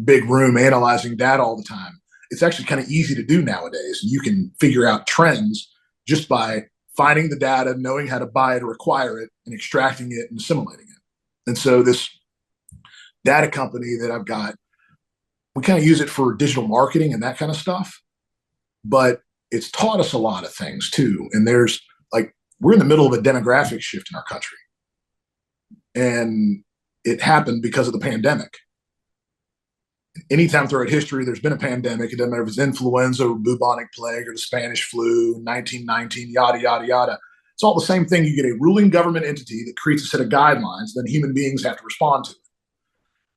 big room analyzing data all the time. It's actually kind of easy to do nowadays. You can figure out trends just by finding the data, knowing how to buy it or acquire it, and extracting it and assimilating it. And so this data company that I've got, we kind of use it for digital marketing and that kind of stuff. But it's taught us a lot of things too. And we're in the middle of a demographic shift in our country. And it happened because of the pandemic. Anytime throughout history there's been a pandemic, it doesn't matter if it's influenza or bubonic plague or the Spanish flu, 1919, yada, yada, yada. It's all the same thing. You get a ruling government entity that creates a set of guidelines, then human beings have to respond to it.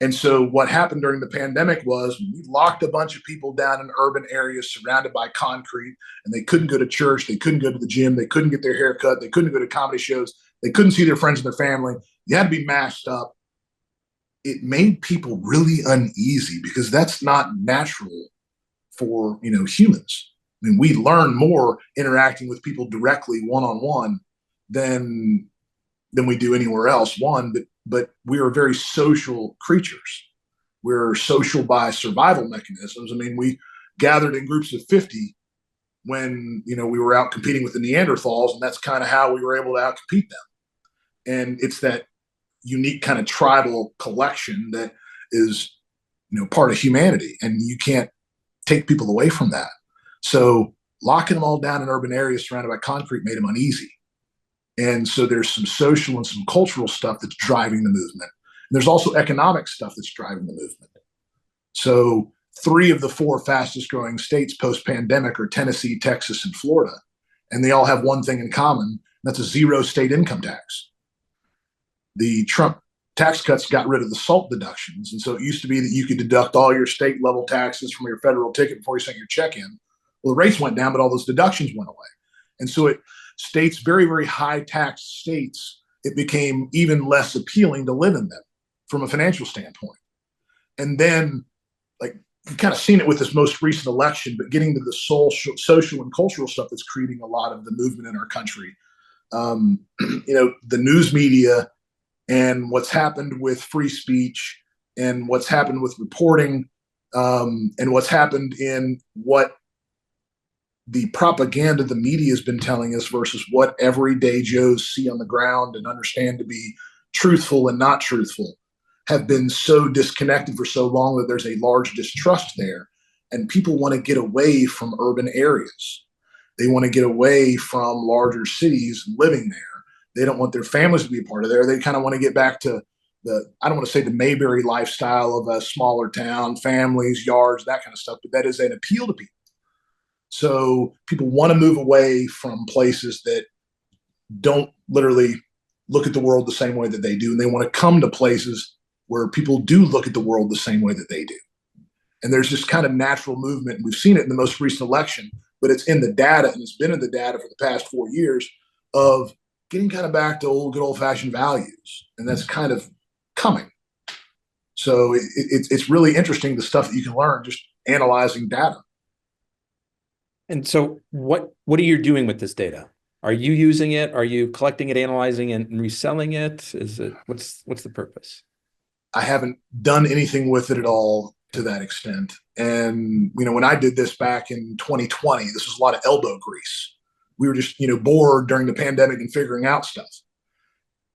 And so what happened during the pandemic was we locked a bunch of people down in urban areas surrounded by concrete, and they couldn't go to church, they couldn't go to the gym, they couldn't get their hair cut, they couldn't go to comedy shows, they couldn't see their friends and their family. You had to be masked up. It made people really uneasy because that's not natural for humans. I mean, we learn more interacting with people directly one-on-one than we do anywhere else. But we are very social creatures. We're social by survival mechanisms. I mean, we gathered in groups of 50 when we were out competing with the Neanderthals, and that's kind of how we were able to outcompete them. And it's that unique kind of tribal collection that is part of humanity, and you can't take people away from that. So locking them all down in urban areas surrounded by concrete made them uneasy. And so there's some social and some cultural stuff that's driving the movement. And there's also economic stuff that's driving the movement. So 3 of the 4 fastest growing states post-pandemic are Tennessee, Texas, and Florida. And they all have one thing in common. That's a 0 state income tax. The Trump tax cuts got rid of the SALT deductions. And so it used to be that you could deduct all your state level taxes from your federal ticket before you sent your check in. Well, the rates went down, but all those deductions went away. And so states, very, very high tax states, it became even less appealing to live in them from a financial standpoint. And then you've kind of seen it with this most recent election, but getting to the social and cultural stuff that's creating a lot of the movement in our country. The news media and what's happened with free speech and what's happened with reporting and what's happened in what the propaganda the media has been telling us versus what everyday Joes see on the ground and understand to be truthful and not truthful have been so disconnected for so long that there's a large distrust there. And people want to get away from urban areas. They want to get away from larger cities living there. They don't want their families to be a part of there. They kind of want to get back to I don't want to say the Mayberry lifestyle of a smaller town, families, yards, that kind of stuff, but that is an appeal to people. So people want to move away from places that don't literally look at the world the same way that they do. And they want to come to places where people do look at the world the same way that they do. And there's this kind of natural movement. We've seen it in the most recent election, but it's in the data, and it's been in the data for the past 4 years of getting kind of back to good old fashioned values. And that's kind of coming. So it's really interesting, the stuff that you can learn just analyzing data. And so what are you doing with this data? Are you using it? Are you collecting it, analyzing it, and reselling it? What's the purpose? I haven't done anything with it at all to that extent. And, when I did this back in 2020, this was a lot of elbow grease. We were just, bored during the pandemic and figuring out stuff.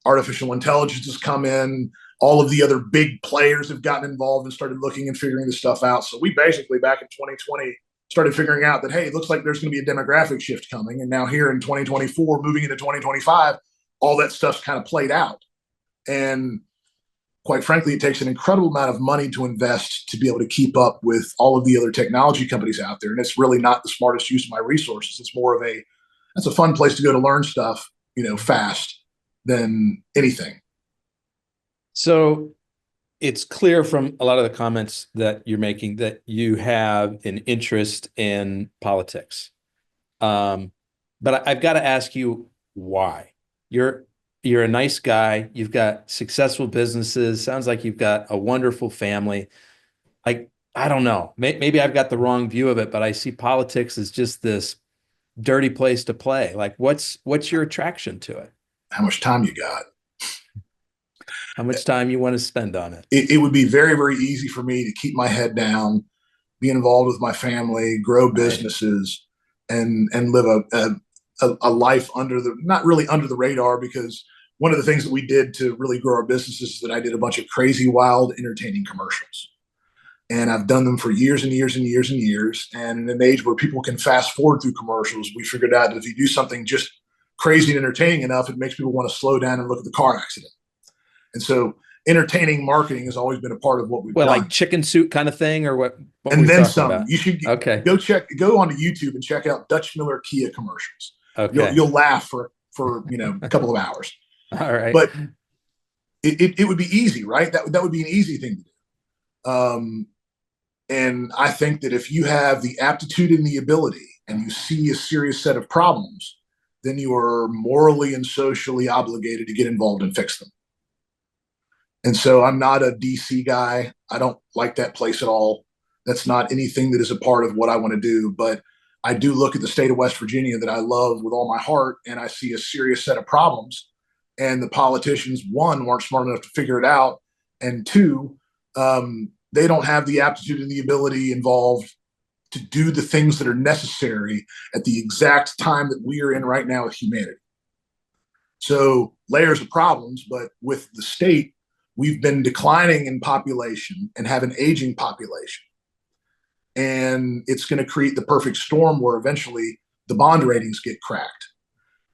Artificial intelligence has come in. All of the other big players have gotten involved and started looking and figuring this stuff out. So we basically, back in 2020, started figuring out that, hey, it looks like there's going to be a demographic shift coming. And now here in 2024, moving into 2025, all that stuff's kind of played out. And quite frankly, it takes an incredible amount of money to invest to be able to keep up with all of the other technology companies out there. And it's really not the smartest use of my resources. It's more of that's a fun place to go to learn stuff, fast than anything. So it's clear from a lot of the comments that you're making that you have an interest in politics. But I've got to ask you why. You're a nice guy. You've got successful businesses. Sounds like you've got a wonderful family. I don't know. Maybe I've got the wrong view of it, but I see politics as just this dirty place to play. Like, what's your attraction to it? How much time you got? How much time you want to spend on it? It would be very, very easy for me to keep my head down, be involved with my family, grow businesses, and live a life not really under the radar, because one of the things that we did to really grow our businesses is that I did a bunch of crazy, wild, entertaining commercials. And I've done them for years and years and years and years. And in an age where people can fast forward through commercials, we figured out that if you do something just crazy and entertaining enough, it makes people want to slow down and look at the car accident. And so entertaining marketing has always been a part of what we've done. Like chicken soup kind of thing, or what and then some. About? You should go onto YouTube and check out Dutch Miller Kia commercials. Okay. You'll laugh for a couple of hours. All right. But it would be easy, right? That would be an easy thing to do. And I think that if you have the aptitude and the ability and you see a serious set of problems, then you are morally and socially obligated to get involved and fix them. And so I'm not a DC guy. I don't like that place at all. That's not anything that is a part of what I want to do. But I do look at the state of West Virginia that I love with all my heart, and I see a serious set of problems. And the politicians, one, weren't smart enough to figure it out. And two, they don't have the aptitude and the ability involved to do the things that are necessary at the exact time that we are in right now with humanity. So layers of problems, but with the state, we've been declining in population and have an aging population. And it's going to create the perfect storm where eventually the bond ratings get cracked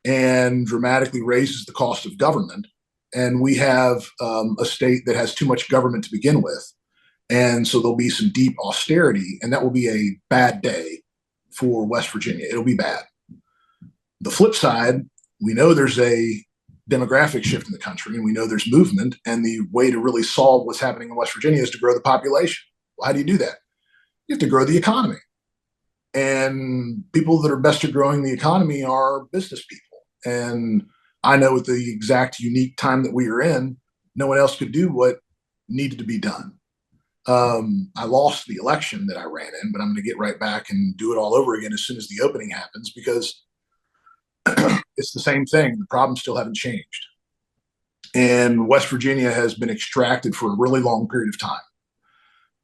and dramatically raises the cost of government. And we have a state that has too much government to begin with. And so there'll be some deep austerity, and that will be a bad day for West Virginia. It'll be bad. The flip side, we know there's a demographic shift in the country, and we know there's movement, and the way to really solve what's happening in West Virginia is to grow the population. Well, how do you do that? You have to grow the economy. And people that are best at growing the economy are business people. And I know at the exact unique time that we are in, no one else could do what needed to be done. I lost the election that I ran in, but I'm going to get right back and do it all over again as soon as the opening happens, because it's the same thing. The problems still haven't changed. And West Virginia has been extracted for a really long period of time.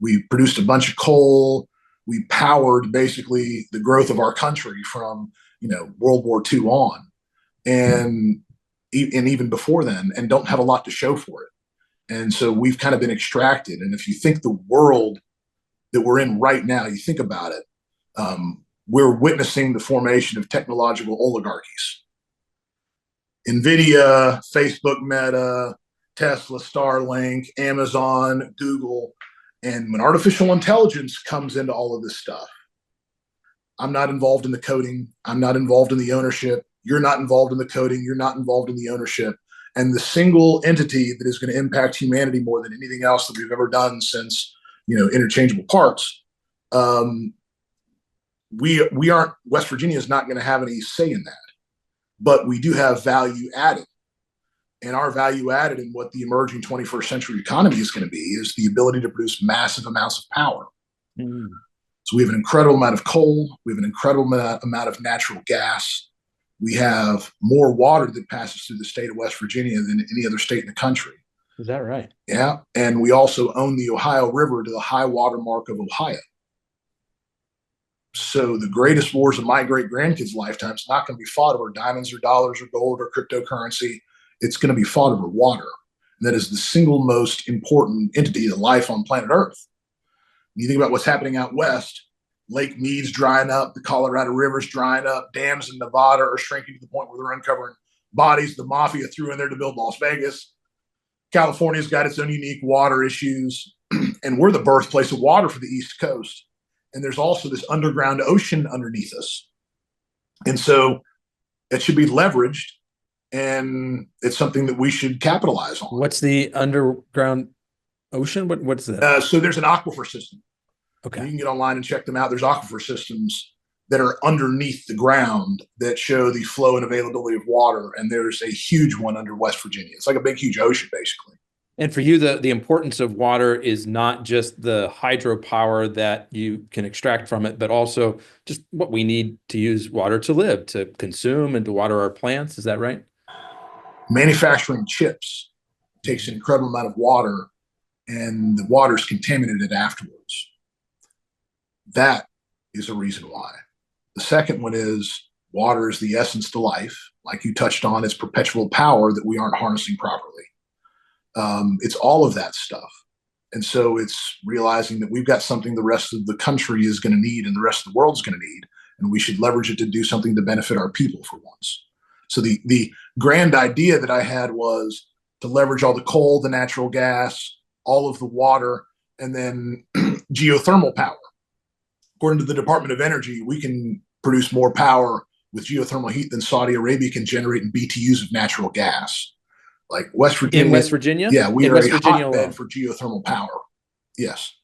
We produced a bunch of coal. We powered basically the growth of our country from, World War II on, and even before then, and don't have a lot to show for it. And so we've kind of been extracted. And if you think the world that we're in right now, you think about it, we're witnessing the formation of technological oligarchies. NVIDIA, Facebook, Meta, Tesla, Starlink, Amazon, Google. And when artificial intelligence comes into all of this stuff, I'm not involved in the coding. I'm not involved in the ownership. You're not involved in the coding. You're not involved in the ownership. And the single entity that is going to impact humanity more than anything else that we've ever done since, interchangeable parts, we aren't, West Virginia is not going to have any say in that. But we do have value added. And our value added in what the emerging 21st century economy is going to be is the ability to produce massive amounts of power. Mm. So we have an incredible amount of coal. We have an incredible amount of natural gas. We have more water that passes through the state of West Virginia than any other state in the country. Is that right? Yeah. And we also own the Ohio River to the high water mark of Ohio. So the greatest wars of my great-grandkids' lifetime is not going to be fought over diamonds or dollars or gold or cryptocurrency. It's going to be fought over water. And that is the single most important entity to life on planet Earth. When you think about what's happening out west, Lake Mead's drying up, the Colorado River's drying up, dams in Nevada are shrinking to the point where they're uncovering bodies the mafia threw in there to build Las Vegas. California's got its own unique water issues, and we're the birthplace of water for the East Coast. And there's also this underground ocean underneath us. And so it should be leveraged, and it's something that we should capitalize on. What's the underground Ocean? What's that? So there's an aquifer system. Okay. You can get online and check them out. There's aquifer systems that are underneath the ground that show the flow and availability of water. And there's a huge one under West Virginia. It's like a big, huge ocean, basically. And for you, the importance of water is not just the hydropower that you can extract from it, but also just what we need to use water to live, to consume, and to water our plants. Is that right? Manufacturing chips takes an incredible amount of water, and the water is contaminated afterwards. That is a reason why. The second one is water is the essence to life. Like you touched on, it's perpetual power that we aren't harnessing properly. It's all of that stuff. And so it's realizing that we've got something the rest of the country is going to need and the rest of the world's going to need, and we should leverage it to do something to benefit our people for once. So the grand idea that I had was to leverage all the coal, the natural gas, all of the water, and then geothermal power. According to the Department of Energy, we can produce more power with geothermal heat than Saudi Arabia can generate in BTUs of natural gas. Like West Virginia. In West Virginia? Yeah, we in are West a Virginia hotbed alone. for geothermal power. Yes.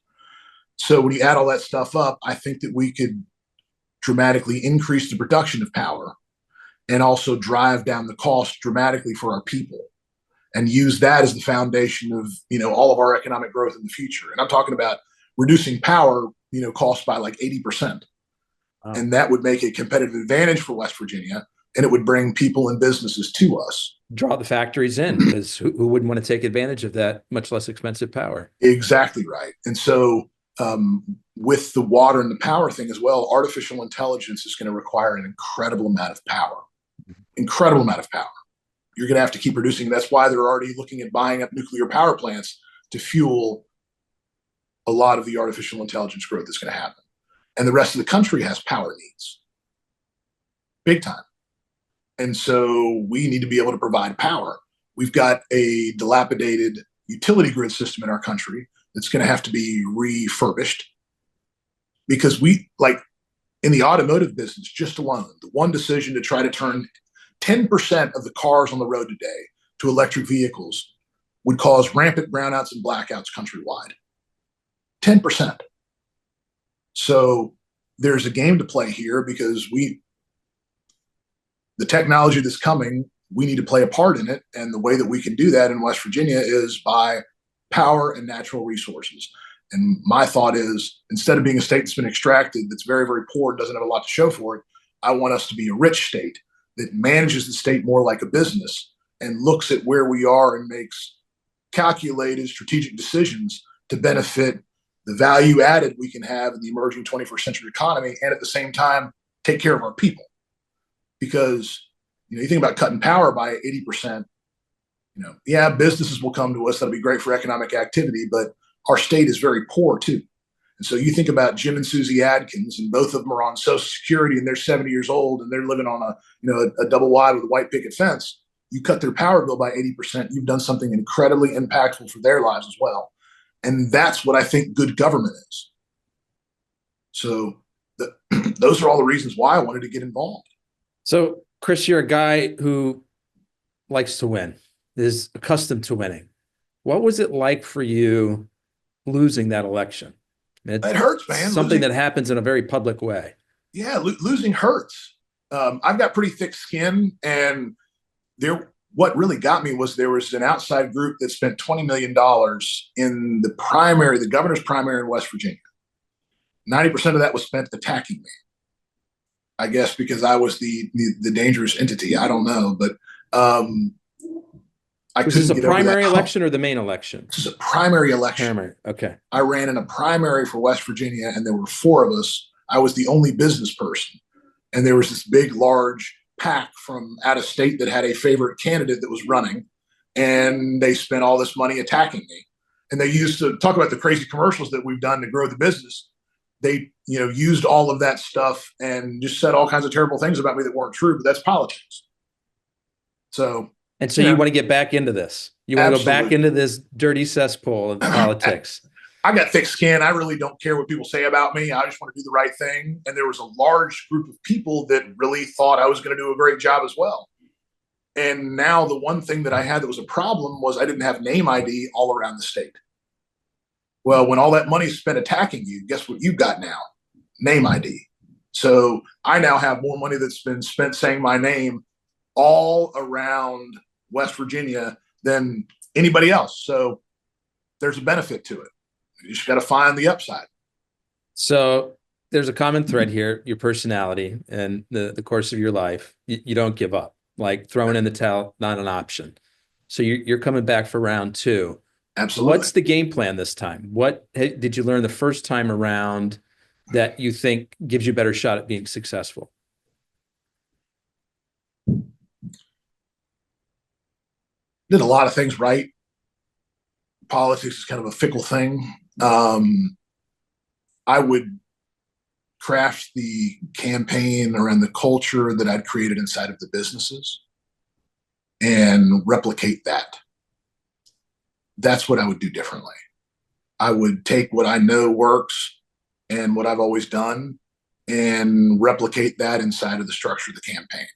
So when you add all that stuff up, I think that we could dramatically increase the production of power and also drive down the cost dramatically for our people, and use that as the foundation of, all of our economic growth in the future. And I'm talking about reducing power, cost by like 80%. Wow. And that would make a competitive advantage for West Virginia, and it would bring people and businesses to us. Draw the factories in, because who wouldn't want to take advantage of that much less expensive power? Exactly right. And so with the water and the power thing as well, artificial intelligence is going to require an incredible amount of power. Incredible amount of power. You're going to have to keep producing. That's why they're already looking at buying up nuclear power plants to fuel a lot of the artificial intelligence growth that's going to happen. And the rest of the country has power needs. Big time. And so we need to be able to provide power. We've got a dilapidated utility grid system in our country that's going to have to be refurbished, because we, like in the automotive business, just alone, the one decision to try to turn 10% of the cars on the road today to electric vehicles would cause rampant brownouts and blackouts countrywide. 10%. So there's a game to play here, because the technology that's coming, we need to play a part in it. And the way that we can do that in West Virginia is by power and natural resources. And my thought is, instead of being a state that's been extracted, that's very, very poor, and doesn't have a lot to show for it, I want us to be a rich state that manages the state more like a business and looks at where we are and makes calculated strategic decisions to benefit the value added we can have in the emerging 21st century economy, and at the same time take care of our people. Because you think about cutting power by 80%, yeah, businesses will come to us. That'll be great for economic activity, but our state is very poor too. And so you think about Jim and Susie Adkins, and both of them are on Social Security, and they're 70 years old, and they're living on a double wide with a white picket fence. You cut their power bill by 80%, you've done something incredibly impactful for their lives as well. And that's what I think good government is. So those are all the reasons why I wanted to get involved. So, Chris, you're a guy who likes to win, is accustomed to winning. What was it like for you losing that election? It hurts, man. Something that happens in a very public way. Yeah, losing hurts. I've got pretty thick skin, and what really got me was there was an outside group that spent $20 million in the governor's primary in West Virginia. 90% of that was spent attacking me. I guess because I was the dangerous entity. I don't know, but Was this a primary election or the main election? This is a primary election. Primary. Okay. I ran in a primary for West Virginia, and there were 4 of us. I was the only business person, and there was this big, large PAC from out of state that had a favorite candidate that was running, and they spent all this money attacking me. And they used to talk about the crazy commercials that we've done to grow the business. They, used all of that stuff and just said all kinds of terrible things about me that weren't true, but that's politics. So you want to get back into this. You want to go back into this dirty cesspool of politics. I got thick skin. I really don't care what people say about me. I just want to do the right thing. And there was a large group of people that really thought I was going to do a great job as well. And now the one thing that I had that was a problem was I didn't have name ID all around the state. Well, when all that money is spent attacking you, guess what you've got now? Name ID. So I now have more money that's been spent saying my name all around West Virginia than anybody else. So there's a benefit to it. You just got to find the upside. So there's a common thread here, your personality and the course of your life. You don't give up. Like throwing in the towel, not an option. So you're coming back for round 2. Absolutely. What's the game plan this time? What did you learn the first time around that you think gives you a better shot at being successful? Did a lot of things right. Politics is kind of a fickle thing. I would craft the campaign around the culture that I'd created inside of the businesses and replicate that. That's what I would do differently. I would take what I know works and what I've always done and replicate that inside of the structure of the campaign.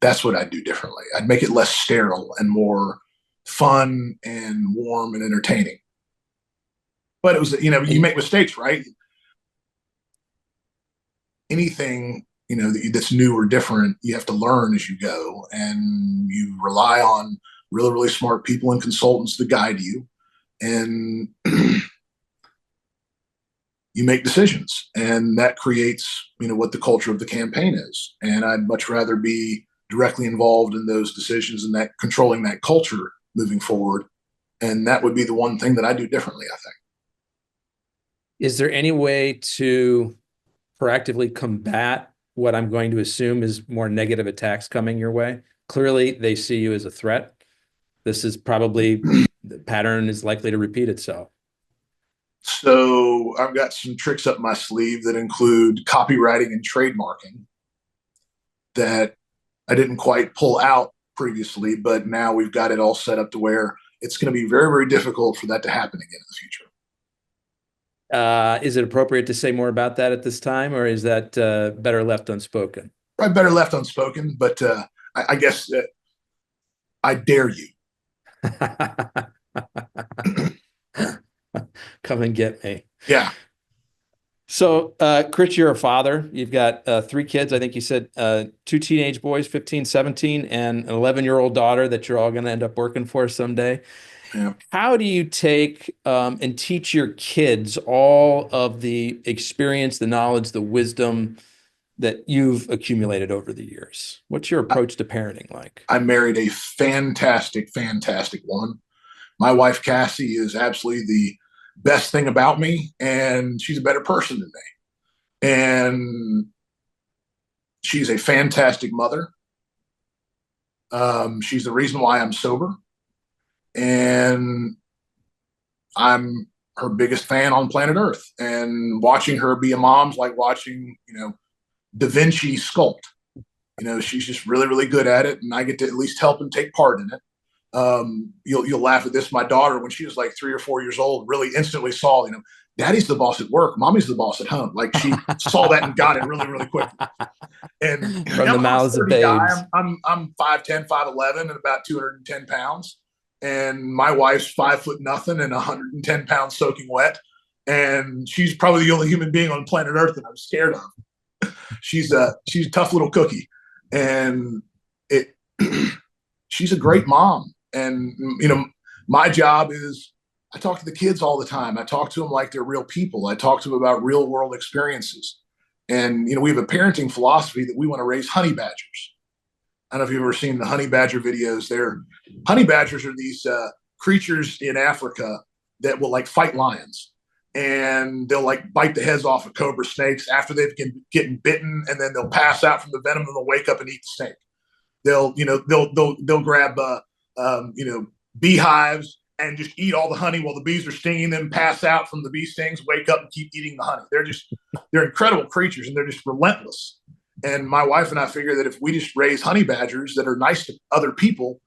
That's what I'd do differently. I'd make it less sterile and more fun and warm and entertaining. But it was, you make mistakes, right? Anything, that's new or different, you have to learn as you go, and you rely on really, really smart people and consultants to guide you, and you make decisions, and that creates, what the culture of the campaign is. And I'd much rather be directly involved in those decisions and that controlling that culture moving forward. And that would be the one thing that I do differently, I think. Is there any way to proactively combat what I'm going to assume is more negative attacks coming your way? Clearly, they see you as a threat. This is probably the pattern is likely to repeat itself. So I've got some tricks up my sleeve that include copywriting and trademarking that I didn't quite pull out previously, but now we've got it all set up to where it's going to be very, very difficult for that to happen again in the future. Is it appropriate to say more about that at this time, or is that better left unspoken? Probably better left unspoken, but I guess I dare you. Come and get me. Yeah. So, Chris, you're a father. You've got 3 kids. I think you said 2 teenage boys, 15, 17, and an 11-year-old daughter that you're all going to end up working for someday. Yeah. How do you take and teach your kids all of the experience, the knowledge, the wisdom that you've accumulated over the years? What's your approach to parenting like? I married a fantastic, fantastic woman. My wife, Cassie, is absolutely the best thing about me, and she's a better person than me. And she's a fantastic mother. She's the reason why I'm sober. And I'm her biggest fan on planet Earth. And watching her be a mom's like watching, Da Vinci sculpt. She's just really, really good at it, and I get to at least help and take part in it. You'll laugh at this. My daughter, when she was like 3 or 4 years old, really instantly saw, daddy's the boss at work, mommy's the boss at home. Like she saw that and got it really, really quickly. And from the mouths of babes. I'm 5'10", 5'11", and about 210 pounds. And my wife's 5 foot nothing and 110 pounds soaking wet. And she's probably the only human being on planet Earth that I'm scared of. She's a tough little cookie, and she's a great mom. And, my job is I talk to the kids all the time. I talk to them like they're real people. I talk to them about real world experiences. And, we have a parenting philosophy that we want to raise honey badgers. I don't know if you've ever seen the honey badger videos. Honey badgers are these creatures in Africa that will like fight lions, and they'll like bite the heads off of cobra snakes after they've getting bitten, and then they'll pass out from the venom and they'll wake up and eat the snake. They'll grab beehives and just eat all the honey while the bees are stinging them, pass out from the bee stings, wake up and keep eating the honey. They're incredible creatures, and they're just relentless. And my wife and I figure that if we just raise honey badgers that are nice to other people,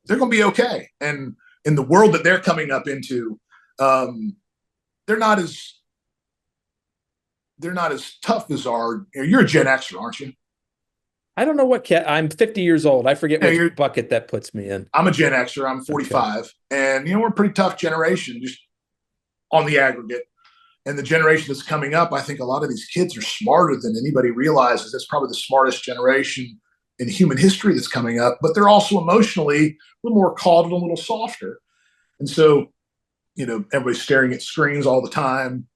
they're going to be okay. And in the world that they're coming up into, they're not as tough as our. You're a Gen Xer, aren't you? I don't know I'm 50 years old. I forget which bucket that puts me in. I'm a Gen Xer. I'm 45, okay. And we're a pretty tough generation. Just on the aggregate. And the generation that's coming up, I think a lot of these kids are smarter than anybody realizes. That's probably the smartest generation in human history that's coming up, but they're also emotionally a little more coddled, a little softer. And so, everybody's staring at screens all the time,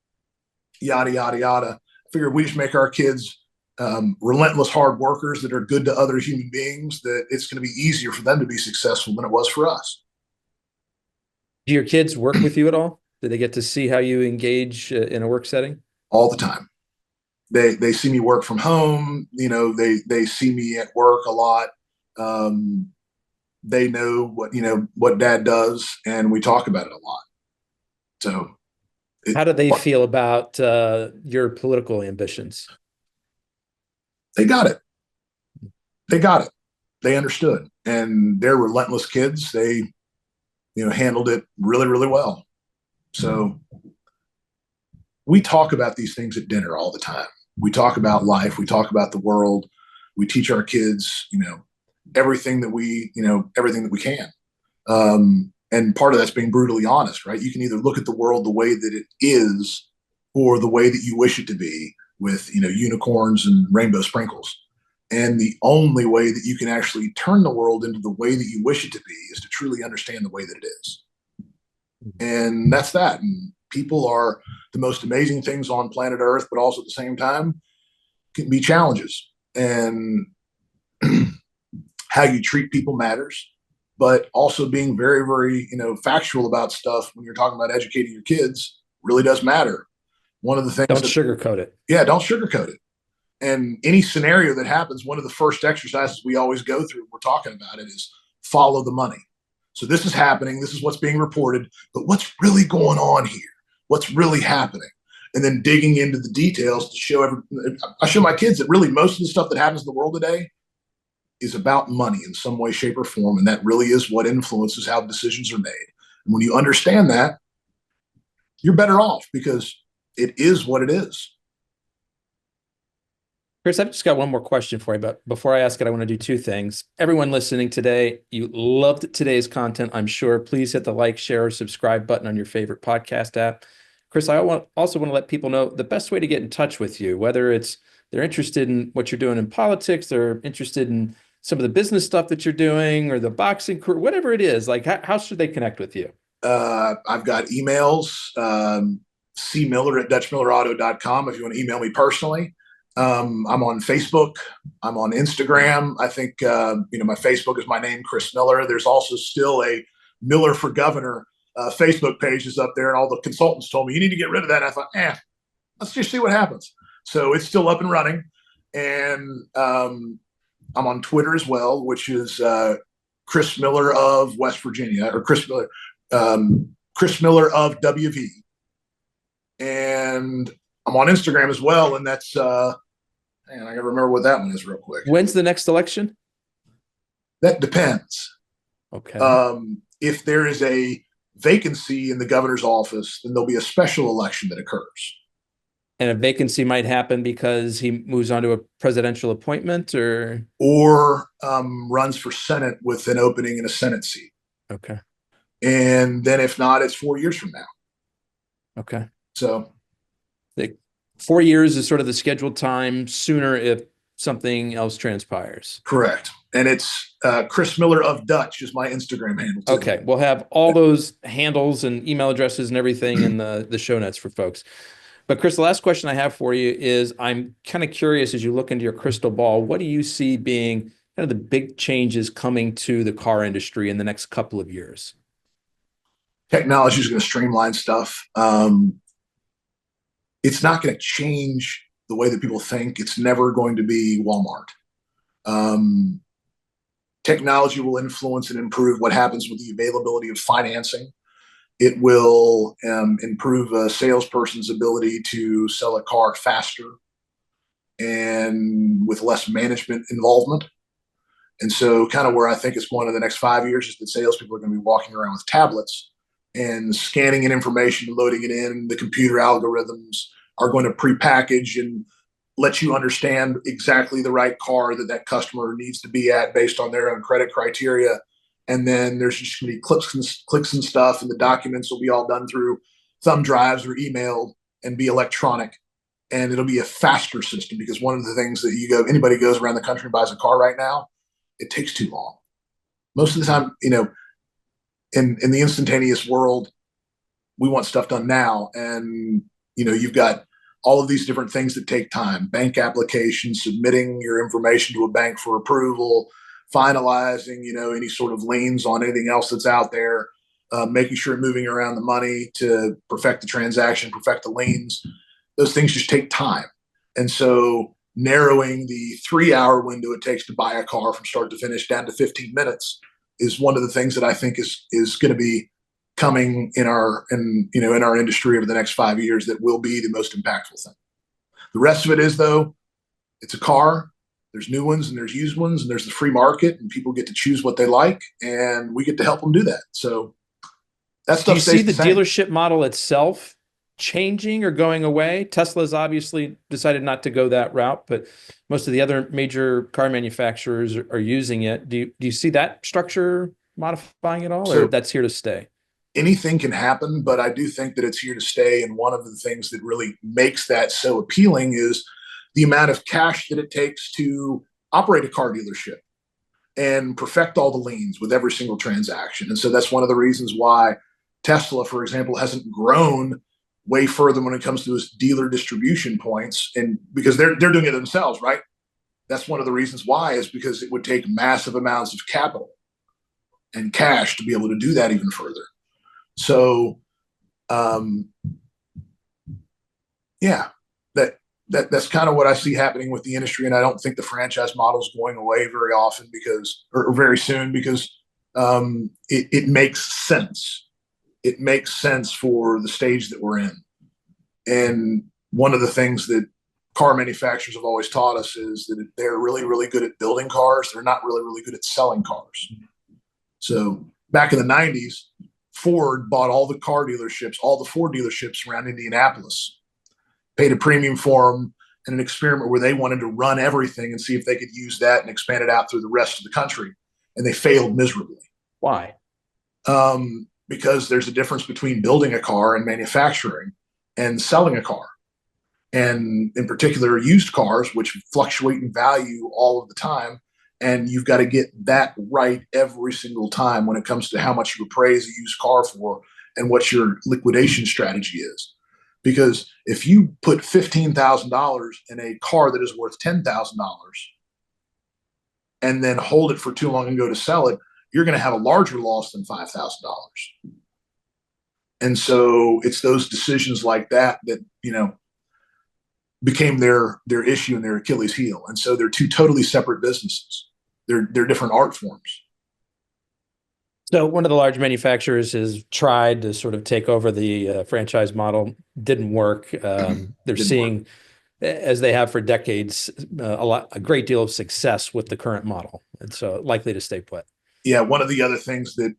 yada, yada, yada. I figure if we just make our kids relentless hard workers that are good to other human beings, that it's going to be easier for them to be successful than it was for us. Do your kids work with you at all? Do they get to see how you engage in a work setting? All the time. They see me work from home. They see me at work a lot. They know what dad does, and we talk about it a lot. So how do they feel about your political ambitions? They got it. They understood, and they're relentless kids. They, handled it really, really well. So we talk about these things at dinner all the time. We talk about life. We talk about the world. We teach our kids, everything that we can. And part of that's being brutally honest, right? You can either look at the world the way that it is or the way that you wish it to be with, unicorns and rainbow sprinkles. And the only way that you can actually turn the world into the way that you wish it to be is to truly understand the way that it is. And that's that. And people are the most amazing things on planet Earth, but also at the same time can be challenges. And how you treat people matters, but also being very, very, factual about stuff when you're talking about educating your kids really does matter. One of the things— Don't sugarcoat it. Yeah, don't sugarcoat it. And any scenario that happens, one of the first exercises we always go through when we're talking about it is follow the money. So this is happening. This is what's being reported. But what's really going on here? What's really happening? And then digging into the details to show I show my kids that really most of the stuff that happens in the world today is about money in some way, shape, or form. And that really is what influences how decisions are made. And when you understand that, you're better off because it is what it is. Chris, I've just got one more question for you, but before I ask it, I want to do two things. Everyone listening today, you loved today's content, I'm sure. Please hit the like, share, or subscribe button on your favorite podcast app. Chris, I also want to let people know the best way to get in touch with you, whether it's they're interested in what you're doing in politics, they're interested in some of the business stuff that you're doing, or the boxing career, whatever it is, like how should they connect with you? I've got emails, cmiller@dutchmillerauto.com if you want to email me personally. I'm on Facebook. I'm on Instagram. I think, my Facebook is my name, Chris Miller. There's also still a Miller for Governor Facebook page is up there. And all the consultants told me, you need to get rid of that. And I thought, let's just see what happens. So it's still up and running. And I'm on Twitter as well, which is Chris Miller of West Virginia, or Chris Miller of WV. And I'm on Instagram as well. And that's, I got to remember what that one is real quick. When's the next election? That depends. Okay. If there is a vacancy in the governor's office, then there'll be a special election that occurs. And a vacancy might happen because he moves on to a presidential appointment or runs for Senate with an opening in a Senate seat. Okay. And then if not, it's 4 years from now. Okay. So 4 years is sort of the scheduled time, sooner if something else transpires. Correct. And it's Chris Miller of Dutch is my Instagram handle too. Okay. We'll have all those handles and email addresses and everything in the show notes for folks. But Chris, the last question I have for you is I'm kind of curious as you look into your crystal ball, what do you see being kind of the big changes coming to the car industry in the next couple of years? Technology is going to streamline stuff. It's not going to change the way that people think. It's never going to be Walmart. Technology will influence and improve what happens with the availability of financing. It will improve a salesperson's ability to sell a car faster and with less management involvement. And so kind of where I think it's going in the next 5 years is that salespeople are going to be walking around with tablets and scanning in information, loading it in. The computer algorithms are going to prepackage and let you understand exactly the right car that customer needs to be at based on their own credit criteria. And then there's just going to be clicks and stuff, and the documents will be all done through thumb drives or emailed and be electronic. And it'll be a faster system, because one of the things that anybody goes around the country and buys a car right now, it takes too long. Most of the time, in the instantaneous world, we want stuff done now. And, you've got all of these different things that take time: bank applications, submitting your information to a bank for approval, finalizing, any sort of liens on anything else that's out there, making sure moving around the money to perfect the transaction, perfect the liens. Those things just take time. And so narrowing the 3-hour window it takes to buy a car from start to finish down to 15 minutes is one of the things that I think is going to be coming in our industry over the next 5 years that will be the most impactful thing. The rest of it is, though, it's a car. There's new ones and there's used ones, and there's the free market, and people get to choose what they like, and we get to help them do that. So that stuff stays the same. Do you see the dealership model itself changing or going away? Tesla's obviously decided not to go that route, but most of the other major car manufacturers are using it. Do you see that structure modifying at all, or that's here to stay? Anything can happen, but I do think that it's here to stay. And one of the things that really makes that so appealing is the amount of cash that it takes to operate a car dealership and perfect all the liens with every single transaction. And so that's one of the reasons why Tesla, for example, hasn't grown way further when it comes to its dealer distribution points, and because they're doing it themselves, right? That's one of the reasons why, is because it would take massive amounts of capital and cash to be able to do that even further. So, that's kind of what I see happening with the industry, and I don't think the franchise model is going away very often or very soon, because it makes sense. It makes sense for the stage that we're in. And one of the things that car manufacturers have always taught us is that they're really, really good at building cars. They're not really, really good at selling cars. So back in the 90s, Ford bought all the Ford dealerships around Indianapolis, paid a premium for them in an experiment where they wanted to run everything and see if they could use that and expand it out through the rest of the country. And they failed miserably. Why? Because there's a difference between building a car and manufacturing and selling a car. And in particular, used cars, which fluctuate in value all of the time. And you've got to get that right every single time when it comes to how much you appraise a used car for and what your liquidation strategy is. Because if you put $15,000 in a car that is worth $10,000 and then hold it for too long and go to sell it, you're going to have a larger loss than $5,000. And so it's those decisions like that became their issue and their Achilles heel. And so they're two totally separate businesses. They're different art forms. So one of the large manufacturers has tried to sort of take over the franchise model. Didn't work. They're seeing, as they have for decades, a great deal of success with the current model, and so likely to stay put. Yeah, one of the other things that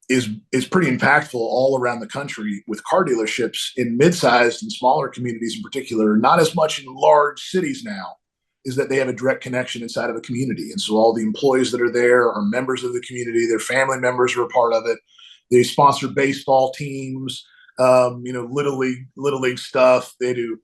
is pretty impactful all around the country with car dealerships in mid-sized and smaller communities in particular, not as much in large cities now, is that they have a direct connection inside of a community. And so all the employees that are there are members of the community. Their family members are a part of it. They sponsor baseball teams, little league stuff. They do,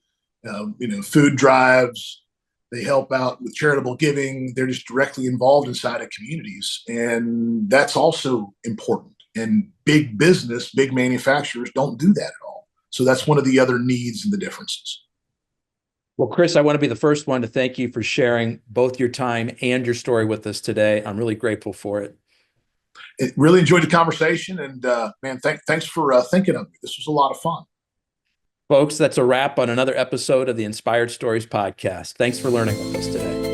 food drives. They help out with charitable giving. They're just directly involved inside of communities. And that's also important. And big business, big manufacturers don't do that at all. So that's one of the other needs and the differences. Well, Chris, I want to be the first one to thank you for sharing both your time and your story with us today. I'm really grateful for it. Really enjoyed the conversation. And man, thanks for thinking of me. This was a lot of fun. Folks, that's a wrap on another episode of the Inspired Stories podcast. Thanks for learning with us today.